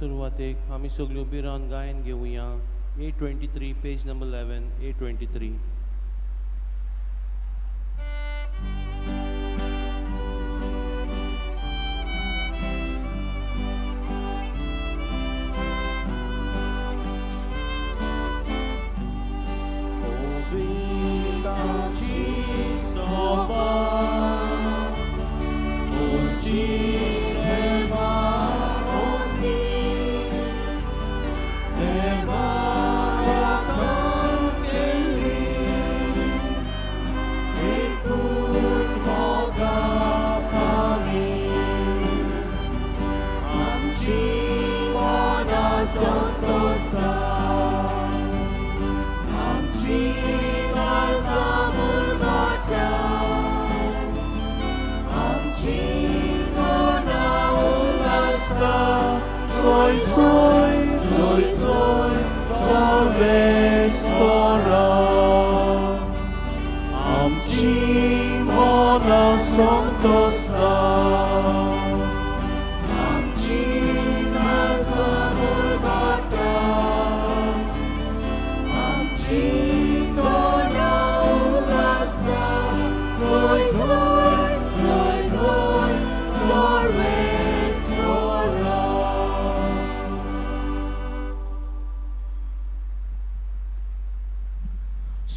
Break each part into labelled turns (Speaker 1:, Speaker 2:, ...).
Speaker 1: सुरवातेक आमी सगळ्यो उबी रावन गायन घेवया. 823 पेज नंबर 11 823.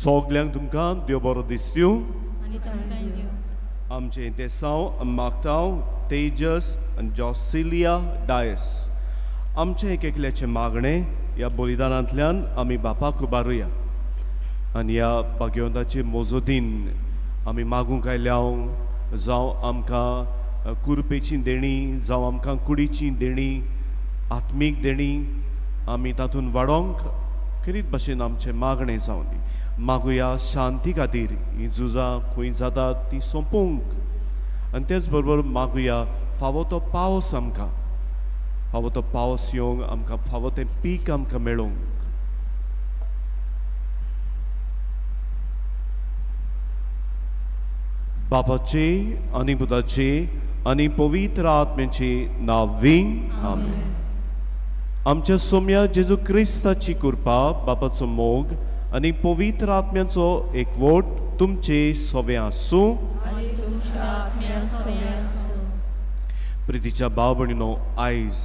Speaker 2: सगल्यांक तुमकां देव बरो दीस दिवं. आमचे देसांव मागतांव तेजस आनी जॉसिलिया डायस आमचे एक एकल्याचे मागणे ह्या बलिदानांतल्यान आमी बापाक उबारुया आनी ह्या भाग्यवंताचे मोजोतीन आमी मागूंक आयल्याव जावं आमकां कुरपेची देणी जावं आमकां कुडीची देणी आत्मीक देणी आमी तातूंत वाडोवंक खरीत भशेन आमचे मागणे जावं दी. मागुया शांती खातीर ही झुजां खंय जातात ती सोंपोवंक आनी तेच बरोबर मागुया फावो तो पावस आमकां फावो तो पावस येवंक आमकां फावो तें पीक आमकां मेळोवंक. बापाचे आनी पुताचे आनी पवित्र आत्म्याचे नांवी आमेन. आमच्या सोम्या जेजू क्रिस्ताची कृपा बापाचो मोग आनी पवित्र आत्म्याचो एकवट तुमचे सोबे आसूं. प्रितीच्या भाव भयणीनो, आयज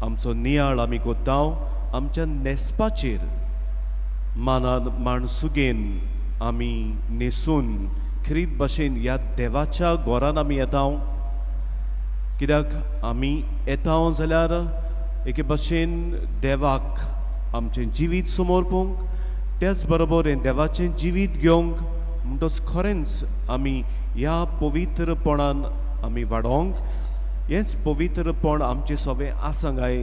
Speaker 2: आमचो नियाळ आमी कोत्तांव आमच्या नेस्पाचेर मानान माणसुगेन आमी न्हेसून खरीत भशेन ह्या देवाच्या घरान आमी येतांव. कित्याक आमी येतांव जाल्यार एके भशेन देवाक आमचें जिवीत समोर पळोवंक, त्याच बरोबर हें देवाचें जिवीत घेवंक म्हणटच खरेंच आमी ह्या पवित्रपणान आमी वाडोवंक. हेंच पवित्रपण आमचें सगळें आसा काय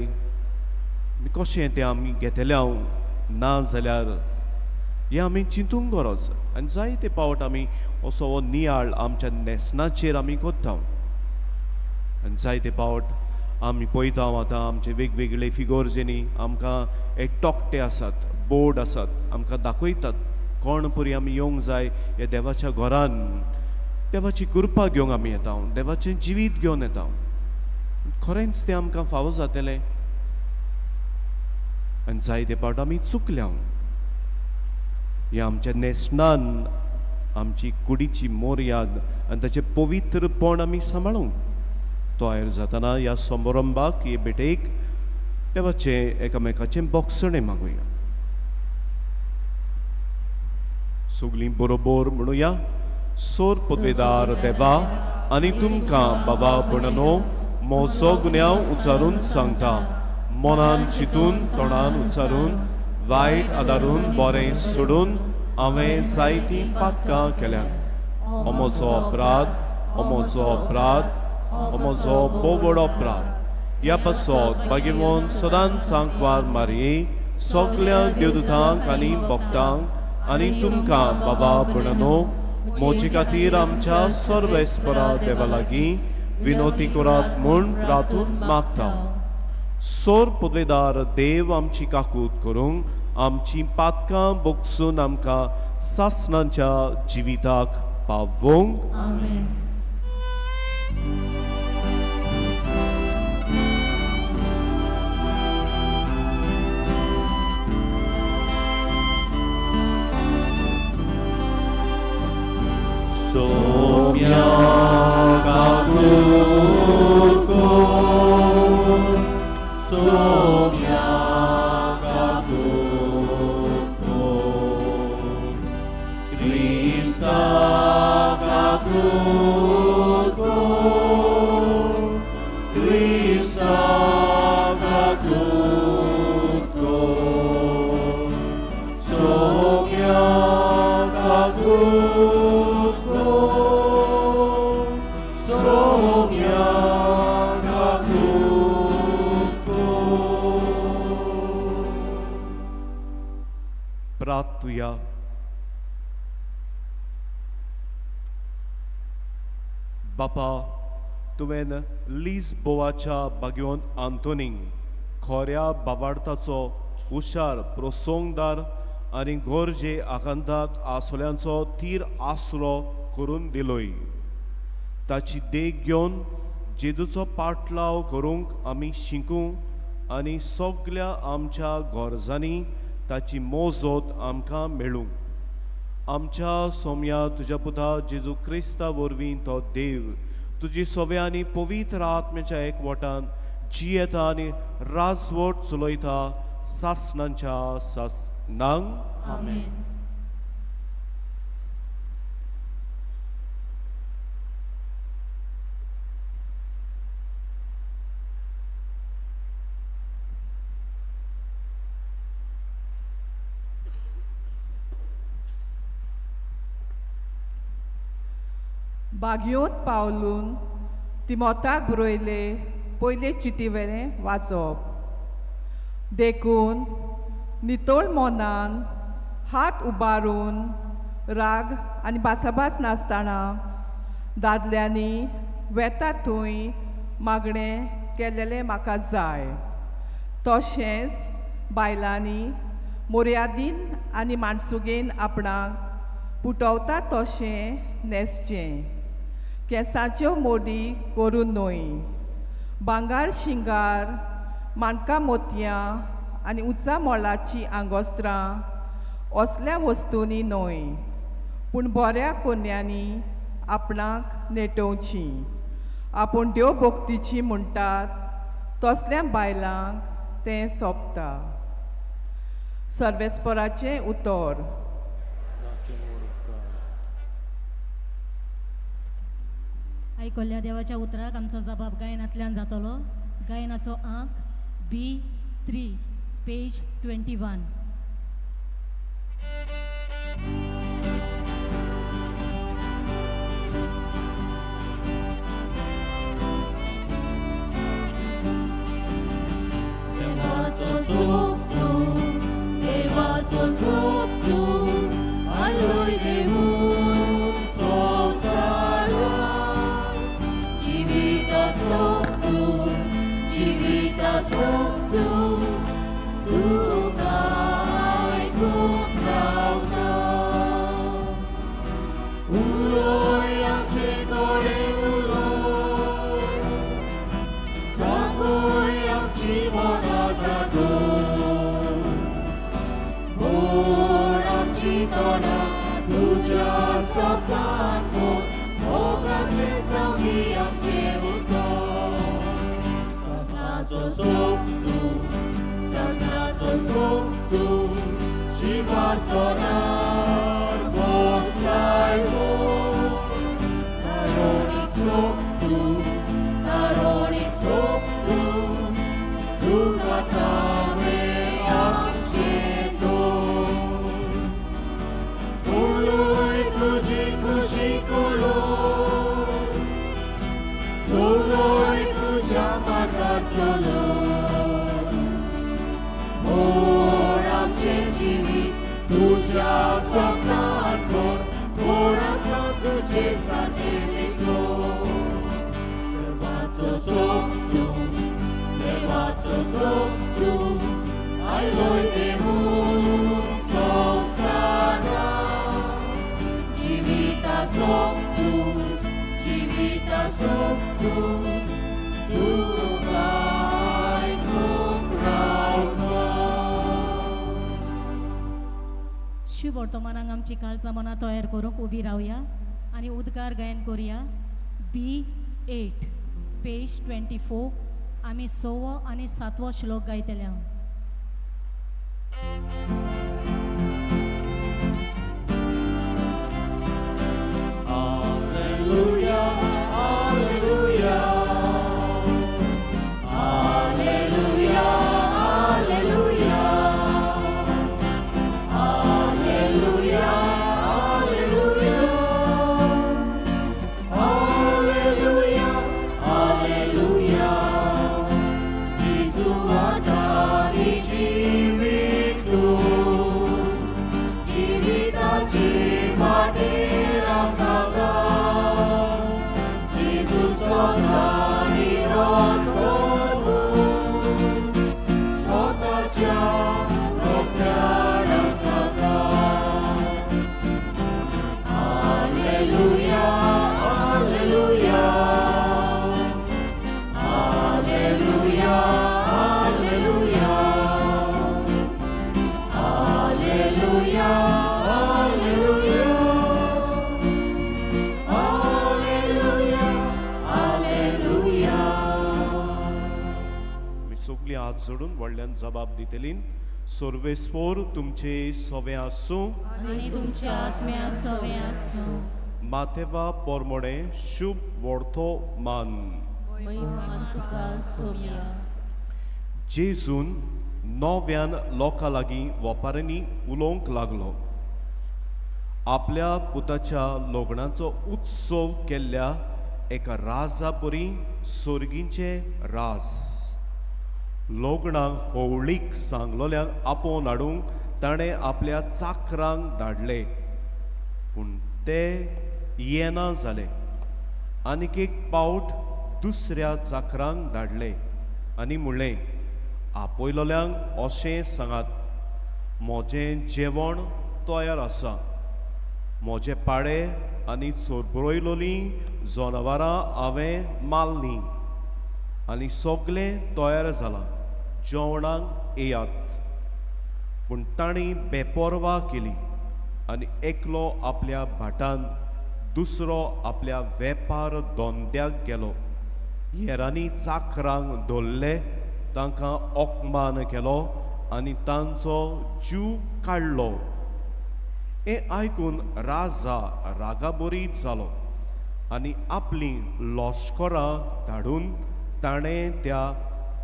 Speaker 2: कशें तें आमी घेतलें हांव ना जाल्यार हें आमी चिंतूंक गरज. आनी जायते पावट आमी असो हो नियाळ आमच्या नेसनाचेर आमी कोत्तांव आनी जायते पावट आमी पळयता आतां आमचे वेगवेगळे फिगर्जेनी आमकां एक टोकटे आसात, बोर्ड आसात, आमकां दाखयतात कोण परी आमी येवंक जाय ह्या देवाच्या घरान देवाची कृपा घेवंक आमी येता, देवाचें जिवीत घेवन येता. खरेंच तें आमकां फावो जातलें आनी जायते पावट आमी चुकल्या. ह्या आमच्या नेसनान आमची कुडीची मोर्याद आनी ताचें पवित्रपण आमी सांबाळूंक तयार जातना ह्या समारंभाक हे भेटेक देवाचे एकामेकाचें बोगसणें मागुया. सगलीं बरोबर म्हणुया. सोर पदवेदार देवा आनी तुमकां बाबा भयणनो म्हजो गुन्यांव उच्चारून सांगता. मनान चिंतून तोंडान उच्चारून वायट आदारून बरें सोडून हांवें जायतीं पातकां केल्यात. हो म्हजो अपराध, हो म्हजो अपराध, हो म्हजो बोबड अपराध. ह्या पासत भाग्यवान सदांच सांकवार मारये सगल्या देवदूतांक आनी भक्तांक आनी तुमकां बाबा भयणनो म्हजे खातीर आमच्या सर्वेस्परा देवा लागीं विनोती करात म्हूण प्रार्थून मागता. सोर पदवेदार देव आमची काकूट करूंक आमची पातकां बोगसून आमकां सासणांच्या जिविताक पावोवंक. आमेन. प्रार्थुया. बापा, तुवें लिस्बोवाच्या बागयोन आंतोनीक खोऱ्या बावार्थाचो हुशार प्रोसोंगदार आनी गोरजे आकांताक आसोल्यांचो तीर आसरो करून दिलोय. ताची देख घेवन जेजूचो पाटलाव करूंक आमी शिकूं आनी सगळ्या आमच्या गरजांनी ताची मोजत आमकां मेळूं. आमच्या सोम्या तुज्या पुता जेजू क्रिस्ता वरवीं तो देव तुजी सोव्या आनी पवित्र आत्म्याच्या एकवटान जियेता आनी राजवट चलयता सासणांच्या सासणांक.
Speaker 3: आमेन.
Speaker 4: बागयोत पावलून तिमोथाक बरयले पयले चिटीवेलें वाचप. देखून नितळ मोनान हात उबारून राग आनी भासाभास नासतना दादल्यांनी वेता थंय मागणें केलेलें म्हाका जाय. तशेंच बायलांनी मोर्यादीन आनी माणसुगेन आपणाक पुटवता तशें न्हेसचें. केंसाच्यो मोडी करून न्हय, भांगार शिंगार, माणका मोतयां आनी उंचा मोलाची आंगोस्त्रां असल्या वस्तूंनी न्हय, पूण बऱ्या कोन्यांनी आपणाक नेटोवचीं. आपूण देव भोक्तीची म्हणटात तसल्या बायलांक तें सोबता. सर्वेस्पराचें उतर.
Speaker 3: आयकल्ल्या देवाच्या उतराक आमचो जबाब गायनांतल्यान जातलो. गायनाचो अंक B3, पेज 21.
Speaker 5: देवाचो सोप तूं, आलोय देवून संवसाराक. जिविता सोप तूं, तुका आयकूंक रावता. उलोय आमचे दोळे उलोय, सांगूय आमची मोना जागोय. मोर आमची तोंडां तुज्या शब्दांत मोर, मोगाचे जावंदी आमचे उतर. सासणाचो सोप तूं, शिवाचो नार बसलाय मोर. तारोणीक सोप तूं, तुका तांबे आमचे दोर. उलोय तुजी कुशी कोलोय, चलोय तुज्या मार्गार चलोय. मोर आमचे जिवीत तुज्या सपनांत भर, मोर आमकां तुजे साथेले गोर. देवाचो सोप तूं, आयलोय देवून संवसाराक. जिविता सोप तूं, तुका आयकूंक रावता.
Speaker 3: शुभ वर्तमानाक आमची काळजां मनां तयार करूंक उबी रावया आनी उद्गार गायन करुया B8 पेज 24 आमी 6वो आनी 7वो श्लोक गायतले हांव.
Speaker 5: Alleluia, alleluia. Alleluia, alleluia. Alleluia, alleluia. Alleluia, alleluia. Jesu वाटारी जीवितो, जीविताची वाटेर आमकां जेजू स्वतानी रस्तो स्वताच्या रस्त्यार आमकां. Alleluia, alleluia. Alleluia, alleluia. Alleluia, alleluia. Alleluia, alleluia.
Speaker 2: मी सगळी हात जोडून व्हडल्यान जबाब दितलीं. सर्वेस्पोर तुमचे सोवे आसूं.
Speaker 3: आनी तुमच्या आत्म्या सवे आसूं.
Speaker 2: माथेवा पोरमोडे शुभ वर्तो मान.
Speaker 3: महिमा तुका सोव्या.
Speaker 2: जेजून नव्यान लोकां लागीं वपारांनी उलोवंक लागलो. आपल्या पुताच्या लग्नाचो उत्सव केल्ल्या एका राजा परी सोर्गींचे राज. लग्नाक होवळीक सांगलोल्यांक आपोवन हाडूंक ताणें आपल्या चाकरांक धाडले, पूण ते येना जाले. आनीक एक पावट दुसऱ्या चाकरांक धाडले आनी म्हणलें, आपयलोल्यांक अशें सांगात, म्हजें जेवण तयार आसा. म्हजे पाडे आनी चोरबरोयलोलीं जनावरां हांवें मारलीं आनी सगळें तयार जालां. जेवणाक येयात. पूण तांणी बेपरवा केली आनी एकलो आपल्या भाटान, दुसरो आपल्या वेपार धंद्याक गेलो. हेरांनी चाकरांक धरले, तांकां ओकमान केलो आनी तांचो जीव काडलो. हें आयकून राजा रागाबरीत जालो आनी आपलीं लश्करां धाडून ताणें त्या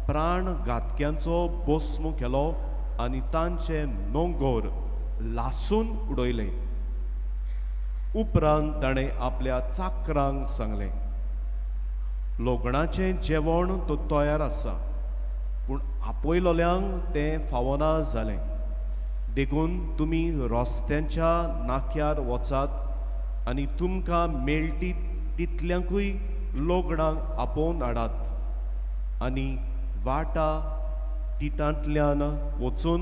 Speaker 2: प्राणघातक्यांचो भस्म केलो आनी तांचे नोंगोर लासून उडयले. उपरांत ताणें आपल्या चाकरांक सांगलें, लग्नाचें जेवण तो तयार आसा, पूण आपयलोल्यांक तें फावना जालें. देखून तुमी रस्त्यांच्या नाक्यार वचात आनी तुमकां मेळटी तितल्यांकूय लग्नाक आपोवन हाडात. आनी वाटा तिटांतल्यान वचून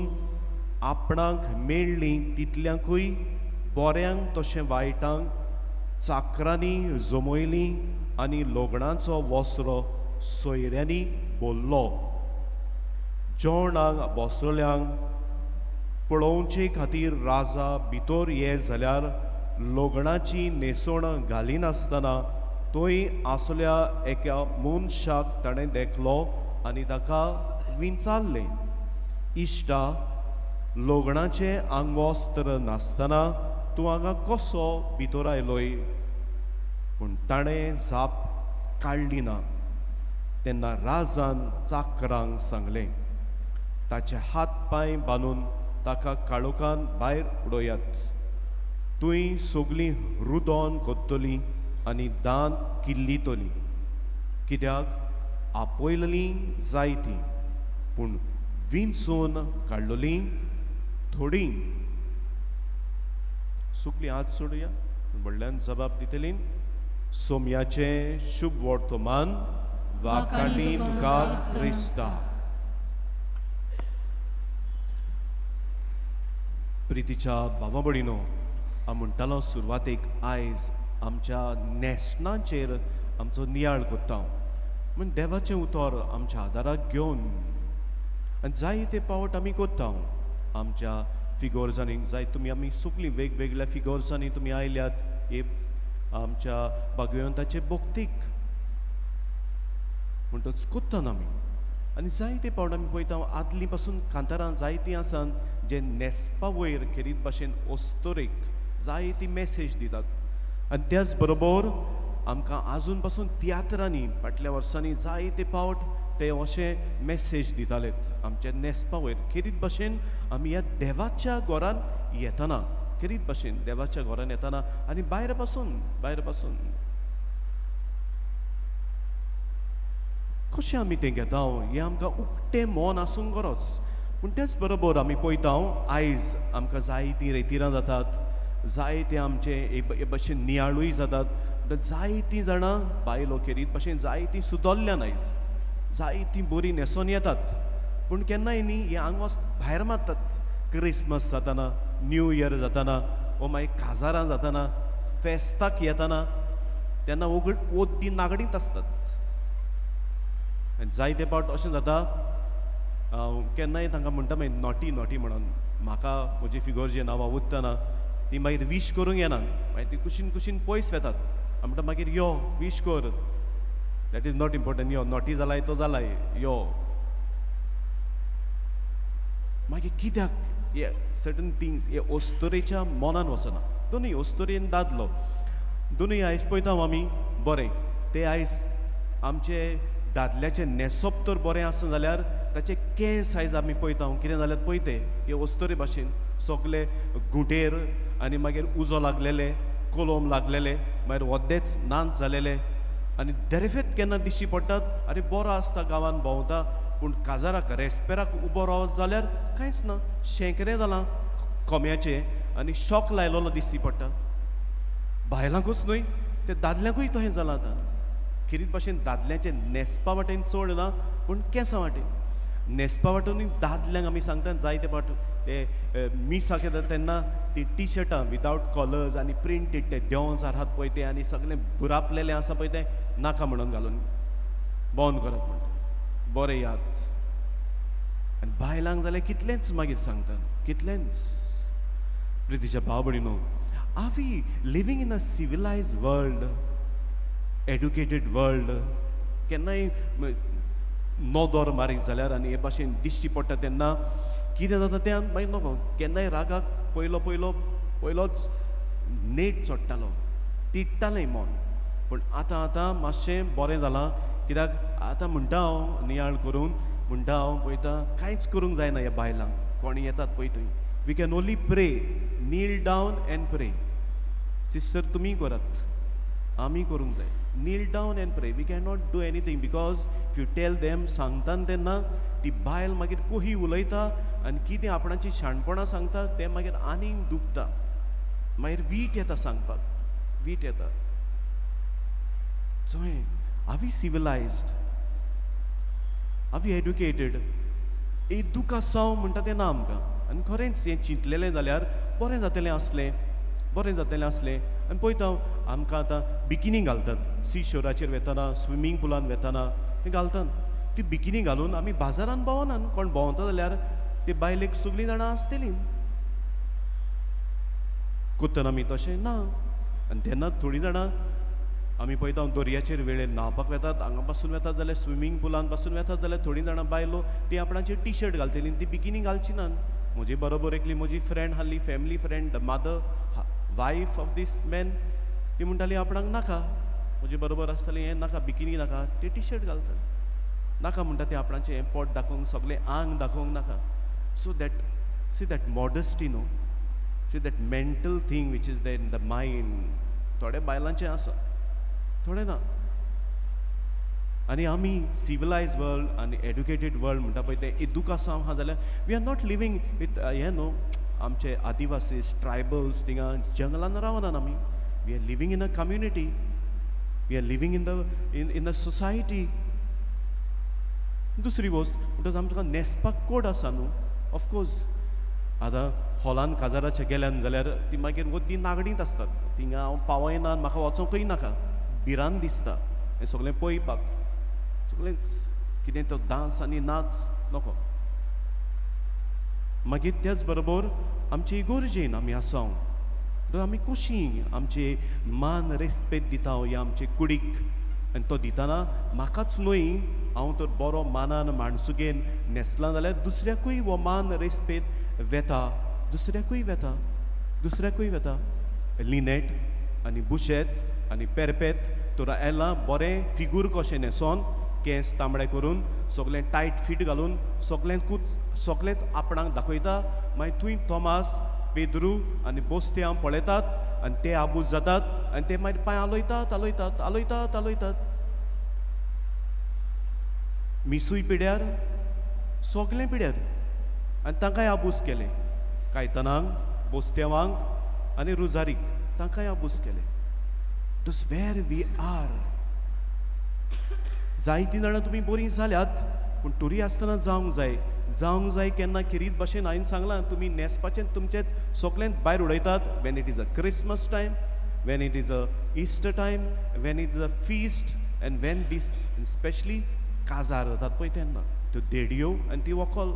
Speaker 2: आपणाक मेळ्ळीं तितल्यांकूय बऱ्यांक तशें वायटांक चाकरांनी जमयलीं आनी लग्नाचो वस्रो सोयऱ्यांनी भरलो. जेवणाक बसलोल्यांक पळोवचे खातीर राजा भितर ये जाल्यार लग्नाची न्हेसोण घालिनासतना थंय आसल्या एका मनशाक ताणें देखलो आनी ताका विचारलें, इश्टा, लग्नाचें आंगवस्त्र नासतना तूं हांगा कसो भितर आयलोय? पूण ताणें जाप काडली ना. तेन्ना राजान चाकरांक सांगलें, ताचे हात पांय बांदून ताका काळोखान भायर उडयात. तुंय सगळीं रुदोन कोत्तलीं आनी दांत किल्लीतलीं, कित्याक आपयलेलीं जायतीं, पूण विंचून काडलोलीं थोडीं. सगळीं हात सोडुया. व्हडल्यान जबाब दितलीं. सोम्याचें शुभ वर्तमान वाकाटी तुका क्रिस्ता. प्रितीच्या भावा भयणीनो, हांव म्हणटालो सुरवातेक आयज आमच्या नॅशनाचेर आमचो नियाळ कोत्ता. म्हण देवाचें उतर आमच्या आदाराक घेवन आनी जायते पावट आमी कोत्ता. आमच्या फिगर्सांनी जाय तुमी आमी सगळीं वेगवेगळ्या फिगर्सांनी तुमी आयल्यात. हे आमच्या भगवंताचे भक्तीक म्हणटच कोत्तान आमी आनी जायते पावट आमी पळयता आदली पासून कांतारां जायतीं आसात जे न्हेसपा वयर खेरीत भाशेन ओस्तोरेक जायती मेसेज दितात आनी त्याच बरोबर आमकां आजून पासून तियात्रांनी फाटल्या वर्सांनी जायते पावट ते अशें मेसेज दितालेत आमच्या न्हेसपा वयर खेरीत भाशेन आमी ह्या देवाच्या घरान येतना खेरीत भाशेन देवाच्या घरान येतना आनी भायर पासून कशें आमी तें घेता हें आमकां उक्तें मन आसूंक गरज पूण तेच बरोबर आमी पळयता आयज आमकां जायतीं रेतीरां जातात जायते आमचे हे भाशेन नियाळूय जातात जायतीं जाणां बायलो खेरीत भाशेन जायतीं सुदरल्यान आयज जायतीं बरीं न्हेसोन येतात पूण केन्नाय न्ही हे आंगवस भायर मारतात क्रिसमस जाताना न्यू इयर जाताना वो मागीर काजारां जाताना फेस्ताक येताना तेन्ना ओद्दी नागडीत आसतात आनी जायते पावट अशें जाता केन्नाय तांकां म्हणटा मागीर नॉटी नॉटी म्हणून म्हाका म्हजी फिगर जी नांवां उत्तना ती मागीर वीश करूंक येनात मागीर ती कुशीन कुशीन पयस वेतात हांव म्हणटा मागीर यो वीश कर that is not important yo naughty जालाय तो जालाय यो मागीर कित्याक हे सर्टन थिंग्स हे ओस्तोरेच्या मनान वचना दोनूय ओस्तोरेन दादलो दोनूय आयज पळयता आमी बरें ते आयज आमचे दादल्याचें न्हेसप तर बरें आसा जाल्यार ताचे केंस आयज आमी पळयता कितें जाल्यार पळयते हे ओस्तोरे भाशेन सगळे गुंटेर आनी मागीर उजो लागलेले कोलम लागलेले मागीर वद्देच नाच जालेले आनी देरेफेत केन्ना दिश्टी पडटात आरे बरो आसता गांवांत भोंवता पूण काजाराक रेस्पेराक उबो रावत जाल्यार कांयच ना शेंकरें जालां कोंब्याचें आनी शॉक लायलोलो दिश्टी पडटा बायलांकूच न्हय ते दादल्यांकूय तशें जालां आतां खेरीत भाशेन दादल्याचे न्हेसपा वाटेन चड ना पूण केंसां वाटेन न्हेसपा वाटेनूय दादल्यांक आमी सांगता जायते पावट ते मिसाक येता तेन्ना ती टी शर्टां विदावट कॉलर्स आनी प्रिंटेड ते देंवज आसात पळय ते आनी सगळें बुरापलेलें आसा पळय तें नाका म्हणून घालून बंद करप म्हणटा बरें याद आनी बायलांक जाल्यार कितलेंच मागीर सांगता कितलेंच प्रितीच्या भाव भयणीनो are we living in a civilised world educated world केन्नाय नोदोर मारीत जाल्यार आनी हे भाशेन दिश्टी पडटा तेन्ना कितें जाता तें मागीर नको केन्नाय रागाक पयलोच नेट चडटालो तिडटालें मन पूण आतां मातशें बरें जालां कित्याक आतां म्हणटा हांव नियाळ करून म्हणटा हांव पळयता कांयच करूंक जायना ह्या बायलांक कोणी येतात पळय थंय we can only pray kneel down and pray sister तुमी करात आमी करूंक जाय kneel down and pray we can not do anything because if you tell them सांगता तेन्ना ती बायल मागीर कोही उलयता आनी कितें आपणाची शाणपणां सांगता तें मागीर आनीक दुखता मागीर वीट येता सांगपाक वीट येता चोय are we civilised are we educated दूख आसा म्हणटा तें ना आमकां आनी खरेंच हें चिंतलेलें जाल्यार बरें जातलें आसलें आनी पळयता आमकां आतां बिकिनी घालतात सी शोराचेर वेतना स्विमींग पुलान वेतना ते घालतात ती बिकिनी घालून आमी बाजारान भोंवनात कोण भोंवता जाल्यार ती बायलेक सगळीं जाणां आसतलीं कोत्तन आमी तशें ना आनी तेन्ना थोडीं जाणां आमी पळयता दर्याचेर वेळेर न्हांवपाक वेतात हांगा पासून वेतात जाल्यार स्विमींग पुलान पासून वेतात जाल्यार थोडीं जाणां बायलो ती आपणाची टी शर्ट घालतली ती बिकिनी घालची नात म्हजे बरोबर एकली म्हजी फ्रेंड हाल्ली family friend the mother wife of this man ती म्हणटाली आपणाक नाका म्हजे बरोबर आसतलें हें नाका बिकिनी नाका ती टी शर्ट घालता नाका म्हणटा ती आपणाचें हें पोट दाखोवंक सगळें आंग दाखोवंक नाका so that modesty no see that mental thing which is there in the mind थोड्या बायलांचें आसा थोडें ना आनी आमी सिविलायज वर्ल्ड आनी एड्युकेटेड वर्ल्ड म्हणटा पळय तें इदूक आसा आहा जाल्यार we are not living with हें न्हू आमचे आदिवासीज ट्रायबल्स थिंगा जंगलान रावनात आमी we are living in a community we are living in a society दुसरी गोश्ट म्हणटच आमकां न्हेसपाक कोड आसा न्हू ऑफकोर्स आतां हॉलान काजाराचे गेल्यान जाल्यार ती मागीर वद्दी नागडीत आसतात थिंगा हांव पावयना म्हाका वचोंकय नाका भिरांत दिसता हें सगळें पळयपाक सगळेंच कितें तो डांस आनी नाच नको मागीर त्याच बरोबर आमचे इगोर्जेन आमी आसांव तर आमी कशीं आमचे मान रेस्पेद दिता ह्या आमचे कुडीक आनी तो दितना म्हाकाच न्हय हांव तर बरो मानान माणसुगेन न्हेसला जाल्यार दुसऱ्याकूय हो मान रेस्पेद वेता दुसऱ्याकूय वेता लिनेट आनी बुशेत आनी पेरपेत तर एला बरें फिगूर कशें न्हेसोन केंस तांबडे करून सगळें टायट फीट घालून सगळेंच आपणाक दाखयता मागीर थंय तोमास पेद्रू आनी बोस्ते हांव पळयतात आनी ते आबूज जातात आनी ते मागीर पांय आलोयतात मिसूय पिड्यार सगळें पिड्यार आनी तांकांय आबूज केले कायतनांक बोस्तेवांक आनी रुजारीक तांकांय आबूज केले दस वेर वी आर जायतीं जाणां तुमी बरीं जाल्यात पूण तरी आसतना जावंक जाय केन्ना किरीत भाशेन हांवें सांगलां तुमी न्हेसपाचें तुमचें सगळें भायर उडयतात when it is a Christmas time when it is a Easter time when it is a feast and when this specially काजार जातात पळय तेन्ना त्यो देडयो आनी ती वखल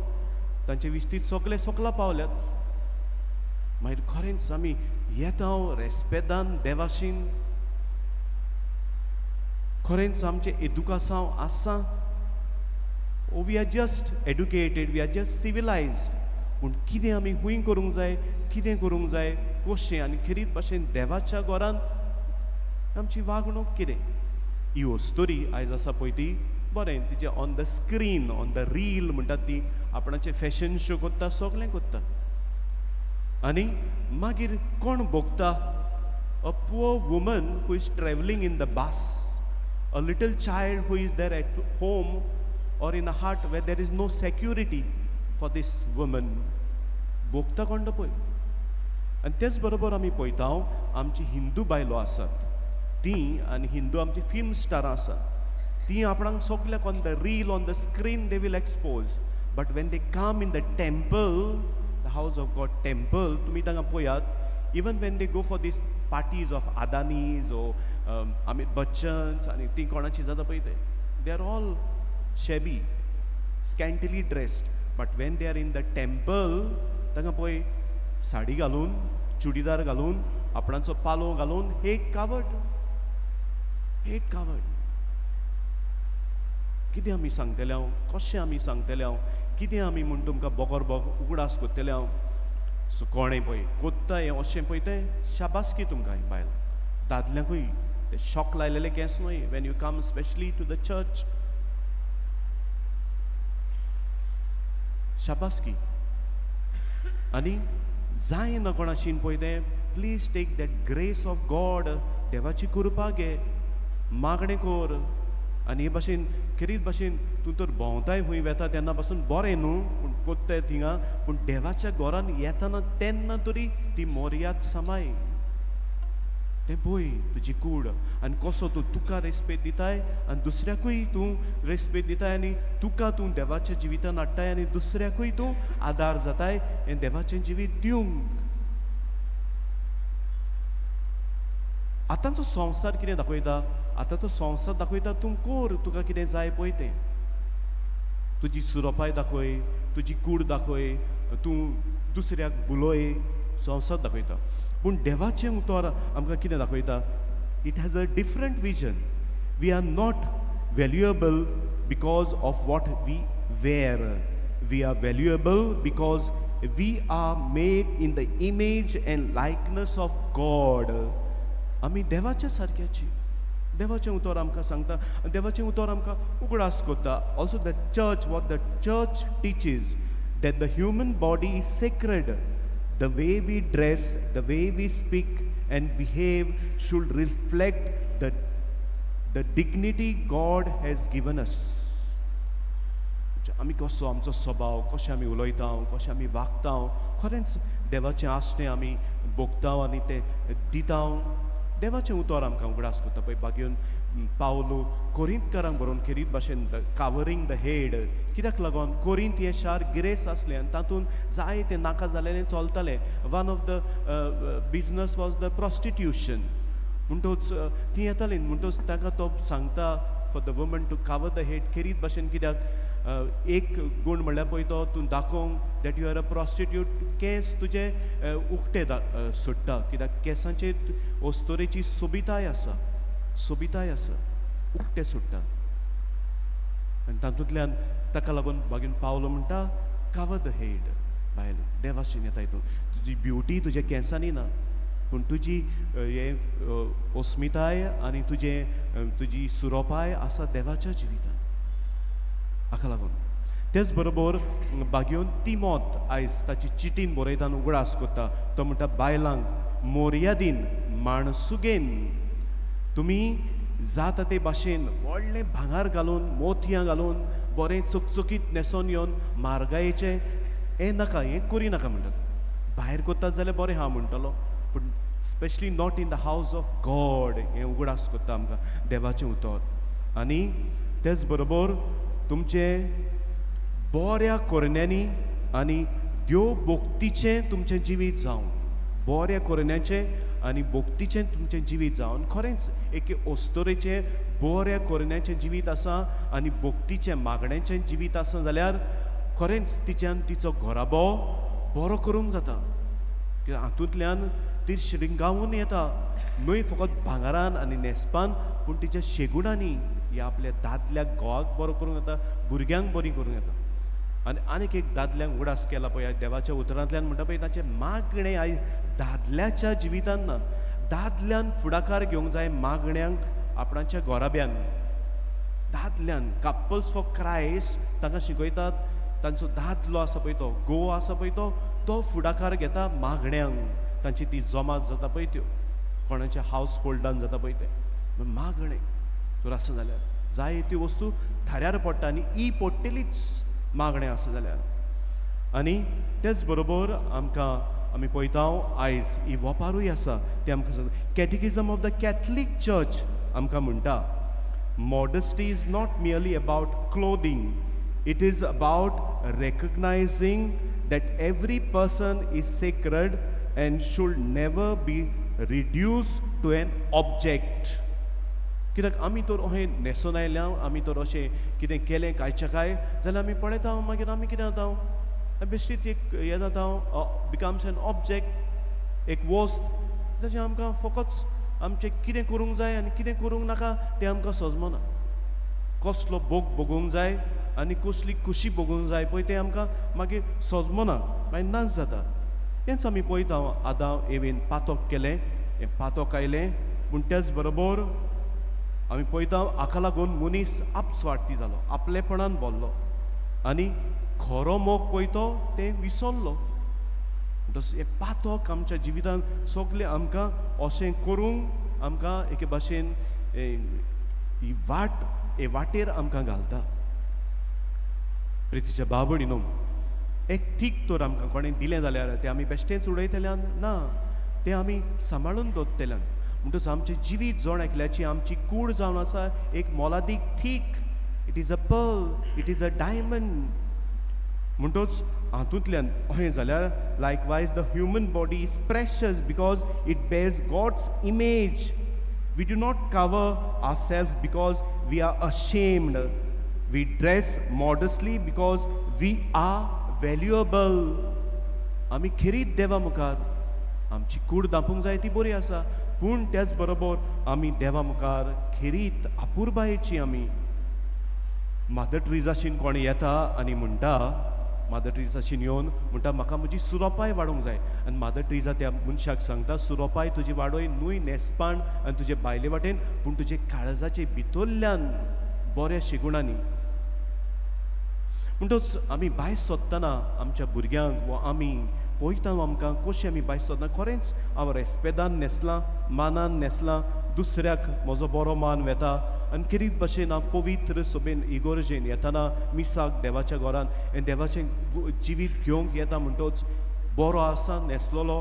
Speaker 2: तांचे विस्तीत सगळे सकला पावल्यात मागीर खरेंच आमी येता रेस्पेदान देवाशीन खरेंच आमचें एदुकासांव आसा we are just educated we are just civilised पूण कितें आमी खूंय करूंक जाय कशें आनी खरीत भाशेन देवाच्या घरांत आमची वागणूक कितें ही वस्तोरी आयज आसा पळय ती बरें तिचे on the screen on the reel म्हणटात ती आपणाचे फॅशन शो कोत्ता सगळें कोत्ता आनी मागीर कोण भोगता a poor woman who is travelling in the bus a little child who is there at home or in a hut where there is no security for this woman भोगता कोण पळय आनी तेच बरोबर आमी पळयता आमची हिंदू बायलो आसात तीं आनी हिंदू आमची फिल्म स्टारां आसात तीं आपणाक सगल्याक on the reel on the screen they will expose but when they come in the temple the house of God temple तुमी तांकां पळयात even when they go for these parties of Adanis ओ अमित बच्चन्स आनी ती कोणाची जाता पळय ते they are all shabby scantily dressed but when they are in the temple तांकां पळय साडी घालून चुडीदार घालून आपणाचो पालो घालून हेट कावड कितें आमी सांगतले हांव कशें आमी सांगतले हांव कितें आमी म्हूण तुमकां बोगोर उगडास कोत्तले हांव सो कोणें पळय कोत्ता हें अशें पळय तें शाबासकी तुमकां बायल दादल्यांकूय ते शॉक लायलेले केंस न्हय when you come specially to the church शाबासकी आनी जाय ना कोणाशीन पळय तें please take that grace of God देवाची कृपा घे मागणें कर आनी हे भाशेन खरीत भाशेन तूं तर भोंवताय खंय वेता तेन्ना पासून बरें न्हू पूण कोत्ताय थिंगा पूण देवाच्या घरान येताना तेन्ना तरी ती मोर्याद समाय तें पळय तुजी कूड आनी कसो तूं तुका रेस्पेद दिताय आनी दुसऱ्याकूय तूं रेस्पेद दिताय आनी तुका तूं देवाच्या जिवितान हाडटाय आनी दुसऱ्याकूय तूं आदार जाताय हें देवाचें जिवीत दिवंक आतांचो संवसार कितें दाखयता आतांचो संवसार दाखयता तूं कोर तुका कितें जाय पळय तें तुजी सुरोपाय दाखय तुजी कूड दाखय तूं दुसऱ्याक बुलय संवसार दाखयता पूण देवाचें उतर आमकां कितें दाखयता it has a different vision we are not valuable because of what we wear we are valuable because we are made in the image and likeness of God आमी देवाच्या सारक्याची देवाचें उतर आमकां सांगता देवाचें उतर आमकां उगडास कोत्ता also the church what the church teaches that the human body is sacred the way we dress the way we speak and behave should reflect the dignity God has given us आमी कसो आमचो स्वभाव कशें आमी उलयता कशें आमी वागता खरेंच देवाचें आसतें आमी भोगता आनी तें दिता देवाचें उतर आमकां उगडास कोत्ता पळय बागेवन पावलो कोरिंतकारांक बरोवन खेरीत भाशेन कावरींग द हेड कित्याक लागून कोरिंत हें शार गिरेस आसलें आनी तातूंत जाय तें नाका जालेलें चलतालें one of the business was the prostitution म्हणटूच ती येतालीं म्हणटूच ताका तो सांगता for the woman to cover the head खेरीत भाशेन कित्याक एक गूण म्हणल्यार पळय तो तूं दाखोवंक that you are a prostitute केंस तुजे उक्ते सुट्टा कित्याक केंसांचेर ओस्तोरेची सोबिताय आसा उक्ते सुट्टा आनी तातूंतल्यान ताका लागून मागीर पावलो म्हणटा कवर द हेड बायल देवाशीन येता हितून तुजी ब्युटी तुज्या केंसांनी ना पूण तुजी हे अस्मिताय आनी तुजी सुरोपाय आसा देवाच्या जिवितान हाका लागून तेच बरोबर बागेवन तिमोत आयज ताची चिटीन बरयतान उगडास कोत्ता तो म्हणटा बायलांक मोर्यादीन माणसुगेन तुमी जाता ते भाशेन व्हडलें भांगार घालून मोतयां घालून बरें चकचकीत न्हेसोन येवन म्हारगायेचें हें नाका हें करी नाका म्हणटात भायर कोत्तात जाल्यार बरें हा म्हणटलो पूण specially not in the house of God हें उगडास कोत्ता आमकां देवाचें उतर आनी तेच बरोबर तुमचे बऱ्या कोरण्यांनी आनी देव भोक्तीचें तुमचें जिवीत जावं बऱ्या कोरण्याचें आनी भोक्तीचें तुमचें जिवीत जावन खरेंच एके ओस्तोरेचें बऱ्या कोरण्याचें जिवीत आसा आनी भोक्तीचें मागण्यांचें जिवीत आसा जाल्यार खरेंच तिच्यान तिचो घोराबो बरो करूंक जाता कित्याक हातूंतल्यान ती श्रिंगावून येता न्हय फकत भांगारान आनी न्हेसपान पूण तिच्या शेगुणांनी ह्या आपल्या दादल्याक घोवाक बरो करूंक येता भुरग्यांक बरी करूंक येता आनी आनीक एक दादल्यांक उडास केला पळय देवाच्या उतरांतल्यान म्हणटा पळय ताचें मागणें आयज दादल्याच्या जिवितान ना दादल्यान फुडाकार घेवंक जाय मागण्यांक आपणाच्या घोराब्यान दादल्यान कपल्स फॉर क्रायस्ट तांकां शिकयतात तांचो दादलो आसा पळय तो घोव आसा पळय तो फुडाकार घेता मागण्यांक तांची ती जमात जाता पळय त्यो कोणाच्या हावस होल्डान जाता पळय ते मागणें तर आसा जाल्यार जाय त्यो वस्तू थाऱ्यार पडटा आनी पडटलीच मागणें आसा जाल्यार आनी तेच बरोबर आमी पळयता आयज ही वपारूय आसा ते आमकां catechism of the Catholic church आमकां म्हणटा modesty is not merely about clothing it is about recognising that every person is sacred and should never be reduce to an object कित्याक आमी तर अशें न्हेसोन आयल्या आमी तर अशें कितें केलें कांयच्या काय जाल्यार आमी पळयता मागीर आमी कितें जाता बेश्टीच एक हें जाता बिकम्स एन ऑब्जेक्ट एक वस्त ताचें आमकां फकत आमचें कितें करूंक जाय आनी कितें करूंक नाका तें आमकां समजना कसलो भोग भोगूंक जाय आनी कसली खुशी भोगूंक जाय पळय तें आमकां मागीर समजना मागीर नाच जाता हेंच आमी पळयता आदां एवेन पातोक केलें हें पातोक आयलें पूण तेच बरोबर आमी पळयता हाका लागून मनीस आपस्वार्थी जालो आपलेपणान बोल्लो आनी खरो मोग पळय तो तें विसरलो हे पातोक आमच्या जिवितान सगळें आमकां अशें करूंक आमकां एके भाशेन ही वाटेर आमकां घालता प्रितीच्या बाबडीनो एक थीक तर आमकां कोणें दिलें जाल्यार तें आमी बेश्टेंच उडयतल्यान ना तें आमी सांबाळून दवरतल्यान म्हणटच आमचें जिवीत जोण एकल्याची आमची कूड जावन आसा एक मोलादीक थीक it is a pearl it is a diamond म्हणटच हातूंतल्यान अशें जाल्यार likewise the human body is precious because it bears God's image we do not cover our self because we are ashamed we dress modestly because we are valuable आमी खरीत देवा मुखार आमची कूड दांपूंक जाय ती बरी आसा पूण त्याच बरोबर आमी देवा मुखार खरीत आपुरबायेची आमी मादर ट्रिजाशीन कोण येता आनी म्हणटा मादर ट्रिजाशीन येवन म्हणटा म्हाका म्हजी सुरोपाय वाडोवंक जाय आनी मादर ट्रिजा त्या मनशाक सांगता सुरोपाय तुजी वाडोय न्हय नेस्पाण आनी तुजे बायले वाटेन पूण तुजे काळजाचे भितरल्यान बऱ्या शेगुणांनी म्हणटच आमी भायर सोदतना आमच्या भुरग्यांक वा आमी पळयता आमकां कशें आमी भायर सोदना खरेंच हांव रेस्पेदान न्हेसलां मानान न्हेसलां दुसऱ्याक म्हजो बरो मान वेता आनी खरीत भशेन हांव पवित्र सोबेन इगोर्जेन येताना मिसाक देवाच्या घरान हें देवाचें जिवीत घेवंक येता म्हणटच बरो आसा न्हेसलोलो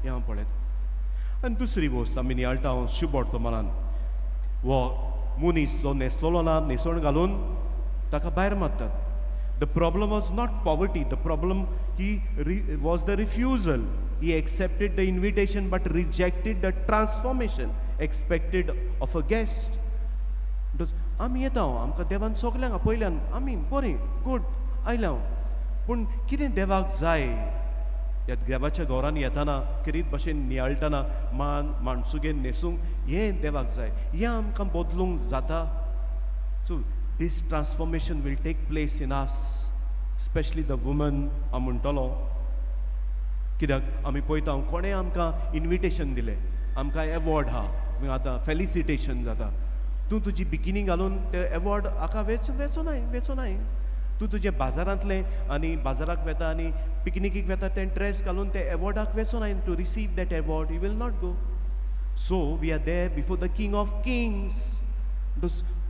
Speaker 2: हें हांव पळयता आनी दुसरी वस्त आमी नियाळटा हांव शुबोडतो मनान वो मनीस जो न्हेसलोलो ना न्हेसोण घालून ताका भायर मारतात The problem was not poverty. The problem was the refusal. He accepted the invitation but rejected the transformation expected of a guest. आमी येता आमकां देवान सगल्यांक आपयल्यान आमी बरें गूड आयल्या पूण कितें देवाक जाय ह्या देवाच्या घरान येताना किरीत भाशेन नियाळटना माणसुगेन न्हेसूंक हें देवाक जाय हें आमकां बदलूंक जाता. So this transformation will take place in us specially the woman हांव म्हणटलो कित्याक आमी पळयता कोणें आमकां इन्विटेशन दिलें आमकां एवॉर्ड आहा आतां फेलिसिटेशन जाता तूं तुजी बिकिनी घालून ते एवॉर्ड हाका वेचो नाय तूं तुजे बाजारांतलें आनी बाजाराक वेता आनी पिकनिकेक वेता तें ड्रेस घालून ते एवॉर्डाक वेचो नाय to receive that award you will not go. So we are there before the king of kings.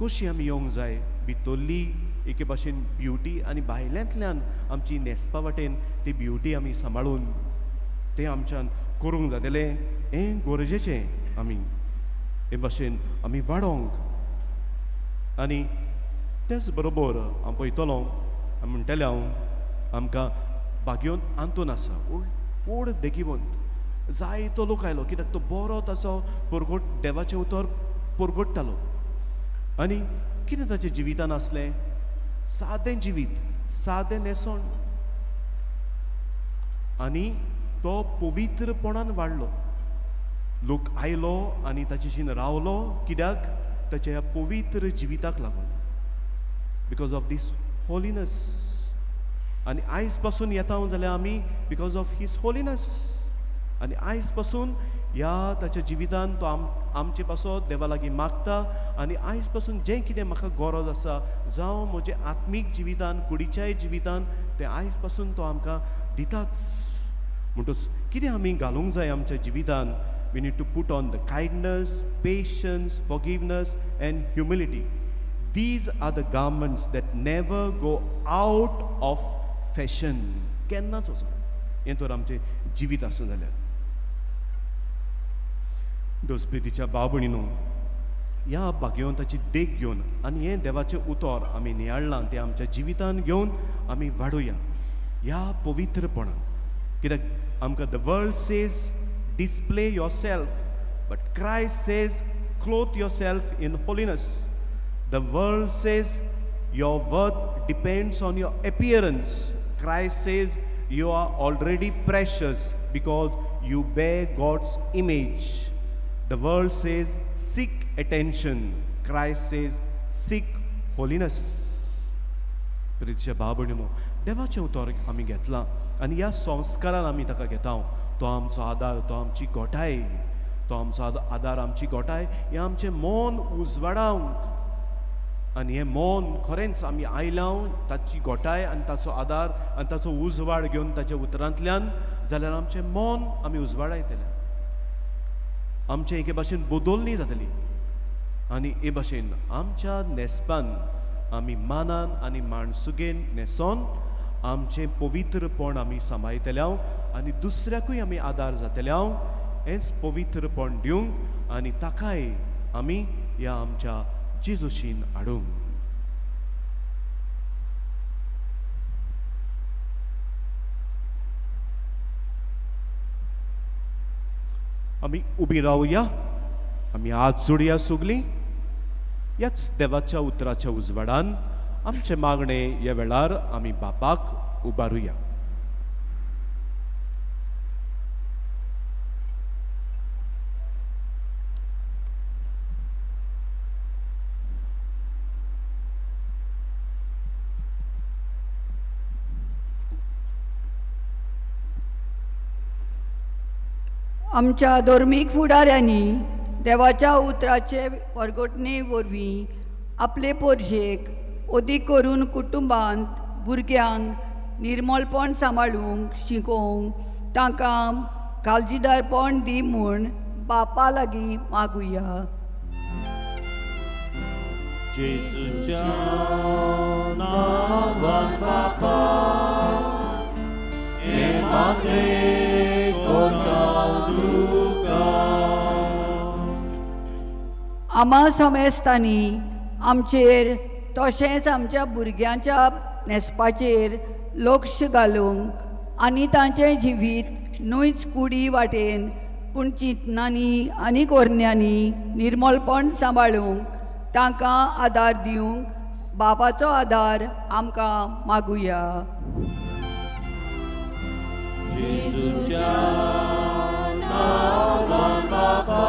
Speaker 2: कशी आमी येवंक जाय भितरली एके भाशेन ब्युटी आनी भायल्यांतल्यान आमची न्हेसपा वाटेन ती ब्युटी आमी सांबाळून तें आमच्यान करूंक जातलें हें गरजेचें. आमी हे भाशेन आमी वाडोंक आनी तेच बरोबर हांव पळयतलो म्हणटलें हांव आमकां बागयोंत आंतून आसा व्हड देखीवंत जायतो लोक आयलो कित्याक तो बरो ताचो देवाचें उतर परगडटालो आनी कितें ताच्या जिवितान आसलें सादें जिवीत सादें न्हेसोण आनी तो पवित्रपणान वाडलो. लोक आयलो आनी ताचेशीन रावलो कित्याक ताच्या ह्या पवित्र जिविताक लागून बिकॉज ऑफ दीस होलिनस. आनी आयज पासून येता जाल्यार आमी बिकॉज ऑफ हीज होलिनस आनी आयज पासून ह्या ताच्या जिवितान तो आमचे पासत देवा लागीं मागता आनी आयज पासून जें कितें म्हाका गरज आसा जावं म्हजे आत्मीक जिवितान कुडीच्याय जिवितान तें आयज पासून तो आमकां दिताच. म्हणटच कितें आमी घालूंक जाय आमच्या जिवितान we need to put on the kindness patience forgiveness and humility. These are the garments that never go out of fashion. केन्नाच वचना हें तर आमचें जिवीत आसूं जाल्यार. दोस्पितीच्या भाव भयणीनो ह्या भाग्यवंताची देख घेवन आनी हें देवाचें उतर आमी नियाळ्ळां तें आमच्या जिवितान घेवन आमी वाडोवया ह्या पवित्रपणान. कित्याक आमकां the world says display your self but Christ says cloth your self in holiness. The world says your worth depends on your appearance. Christ says you are already precious because you bear God's image. The world says seek attention. Christ says seek holiness. प्रितीच्या भाव भयणीनो देवाचें उतर आमी घेतलां आनी ह्या संस्कारान आमी ताका घेता. तो आमचो आदार तो आमची घोटाय तो आमचो आदार आमची घोटाय हें आमचें मन उजवाडावंक आनी हें मौन खरेंच आमी आयल्यां ताची घोटाय आनी ताचो आदार आनी ताचो उजवाड घेवन ताच्या उतरांतल्यान जाल्यार आमचें मौन आमी उजवाडायतलें आमचें एके भाशेन बदलणी जातली आनी हे भाशेन आमच्या न्हेसपान आमी मानान आनी माणसुगेन न्हेसोन आमचें पवित्रपण आमी सांबाळटल्या आनी दुसऱ्याकूय आमी आदार जातल्या हेंच पवित्रपण दिवंक आनी ताकाय आमी ह्या आमच्या जेजूशीन हाडूंक. आमी उबी रावया आमी हात जोडया सगलीं ह्याच देवाच्या उतराच्या उजवाडान आमचे मागणे ह्या वेळार आमी बापाक उबारुया.
Speaker 6: आमच्या धर्मीक फुडाऱ्यांनी देवाच्या उतराचे परगटणे वरवीं आपले पोरशेक अदीक करून कुटुंबांत भुरग्यांक निर्मलपण सांबाळूंक शिकोवंक तांकां काळजीदारपण दी म्हूण बापा लागीं मागुया.
Speaker 1: जेजूच्या नांवान बापा हे मागणे
Speaker 6: आम्हा समेस्तांनी आमचेर तशेंच आमच्या भुरग्यांच्या न्हेसपाचेर लक्ष घालूंक आनी तांचें जिवीत न्हूच कुडी वाटेन पूण चिंतनांनी आनी कोरण्यांनी निर्मलपण सांबाळूंक तांकां आदार दिवंक बापाचो आदार आमकां मागुया.
Speaker 5: जेजूच्या नांवान बापा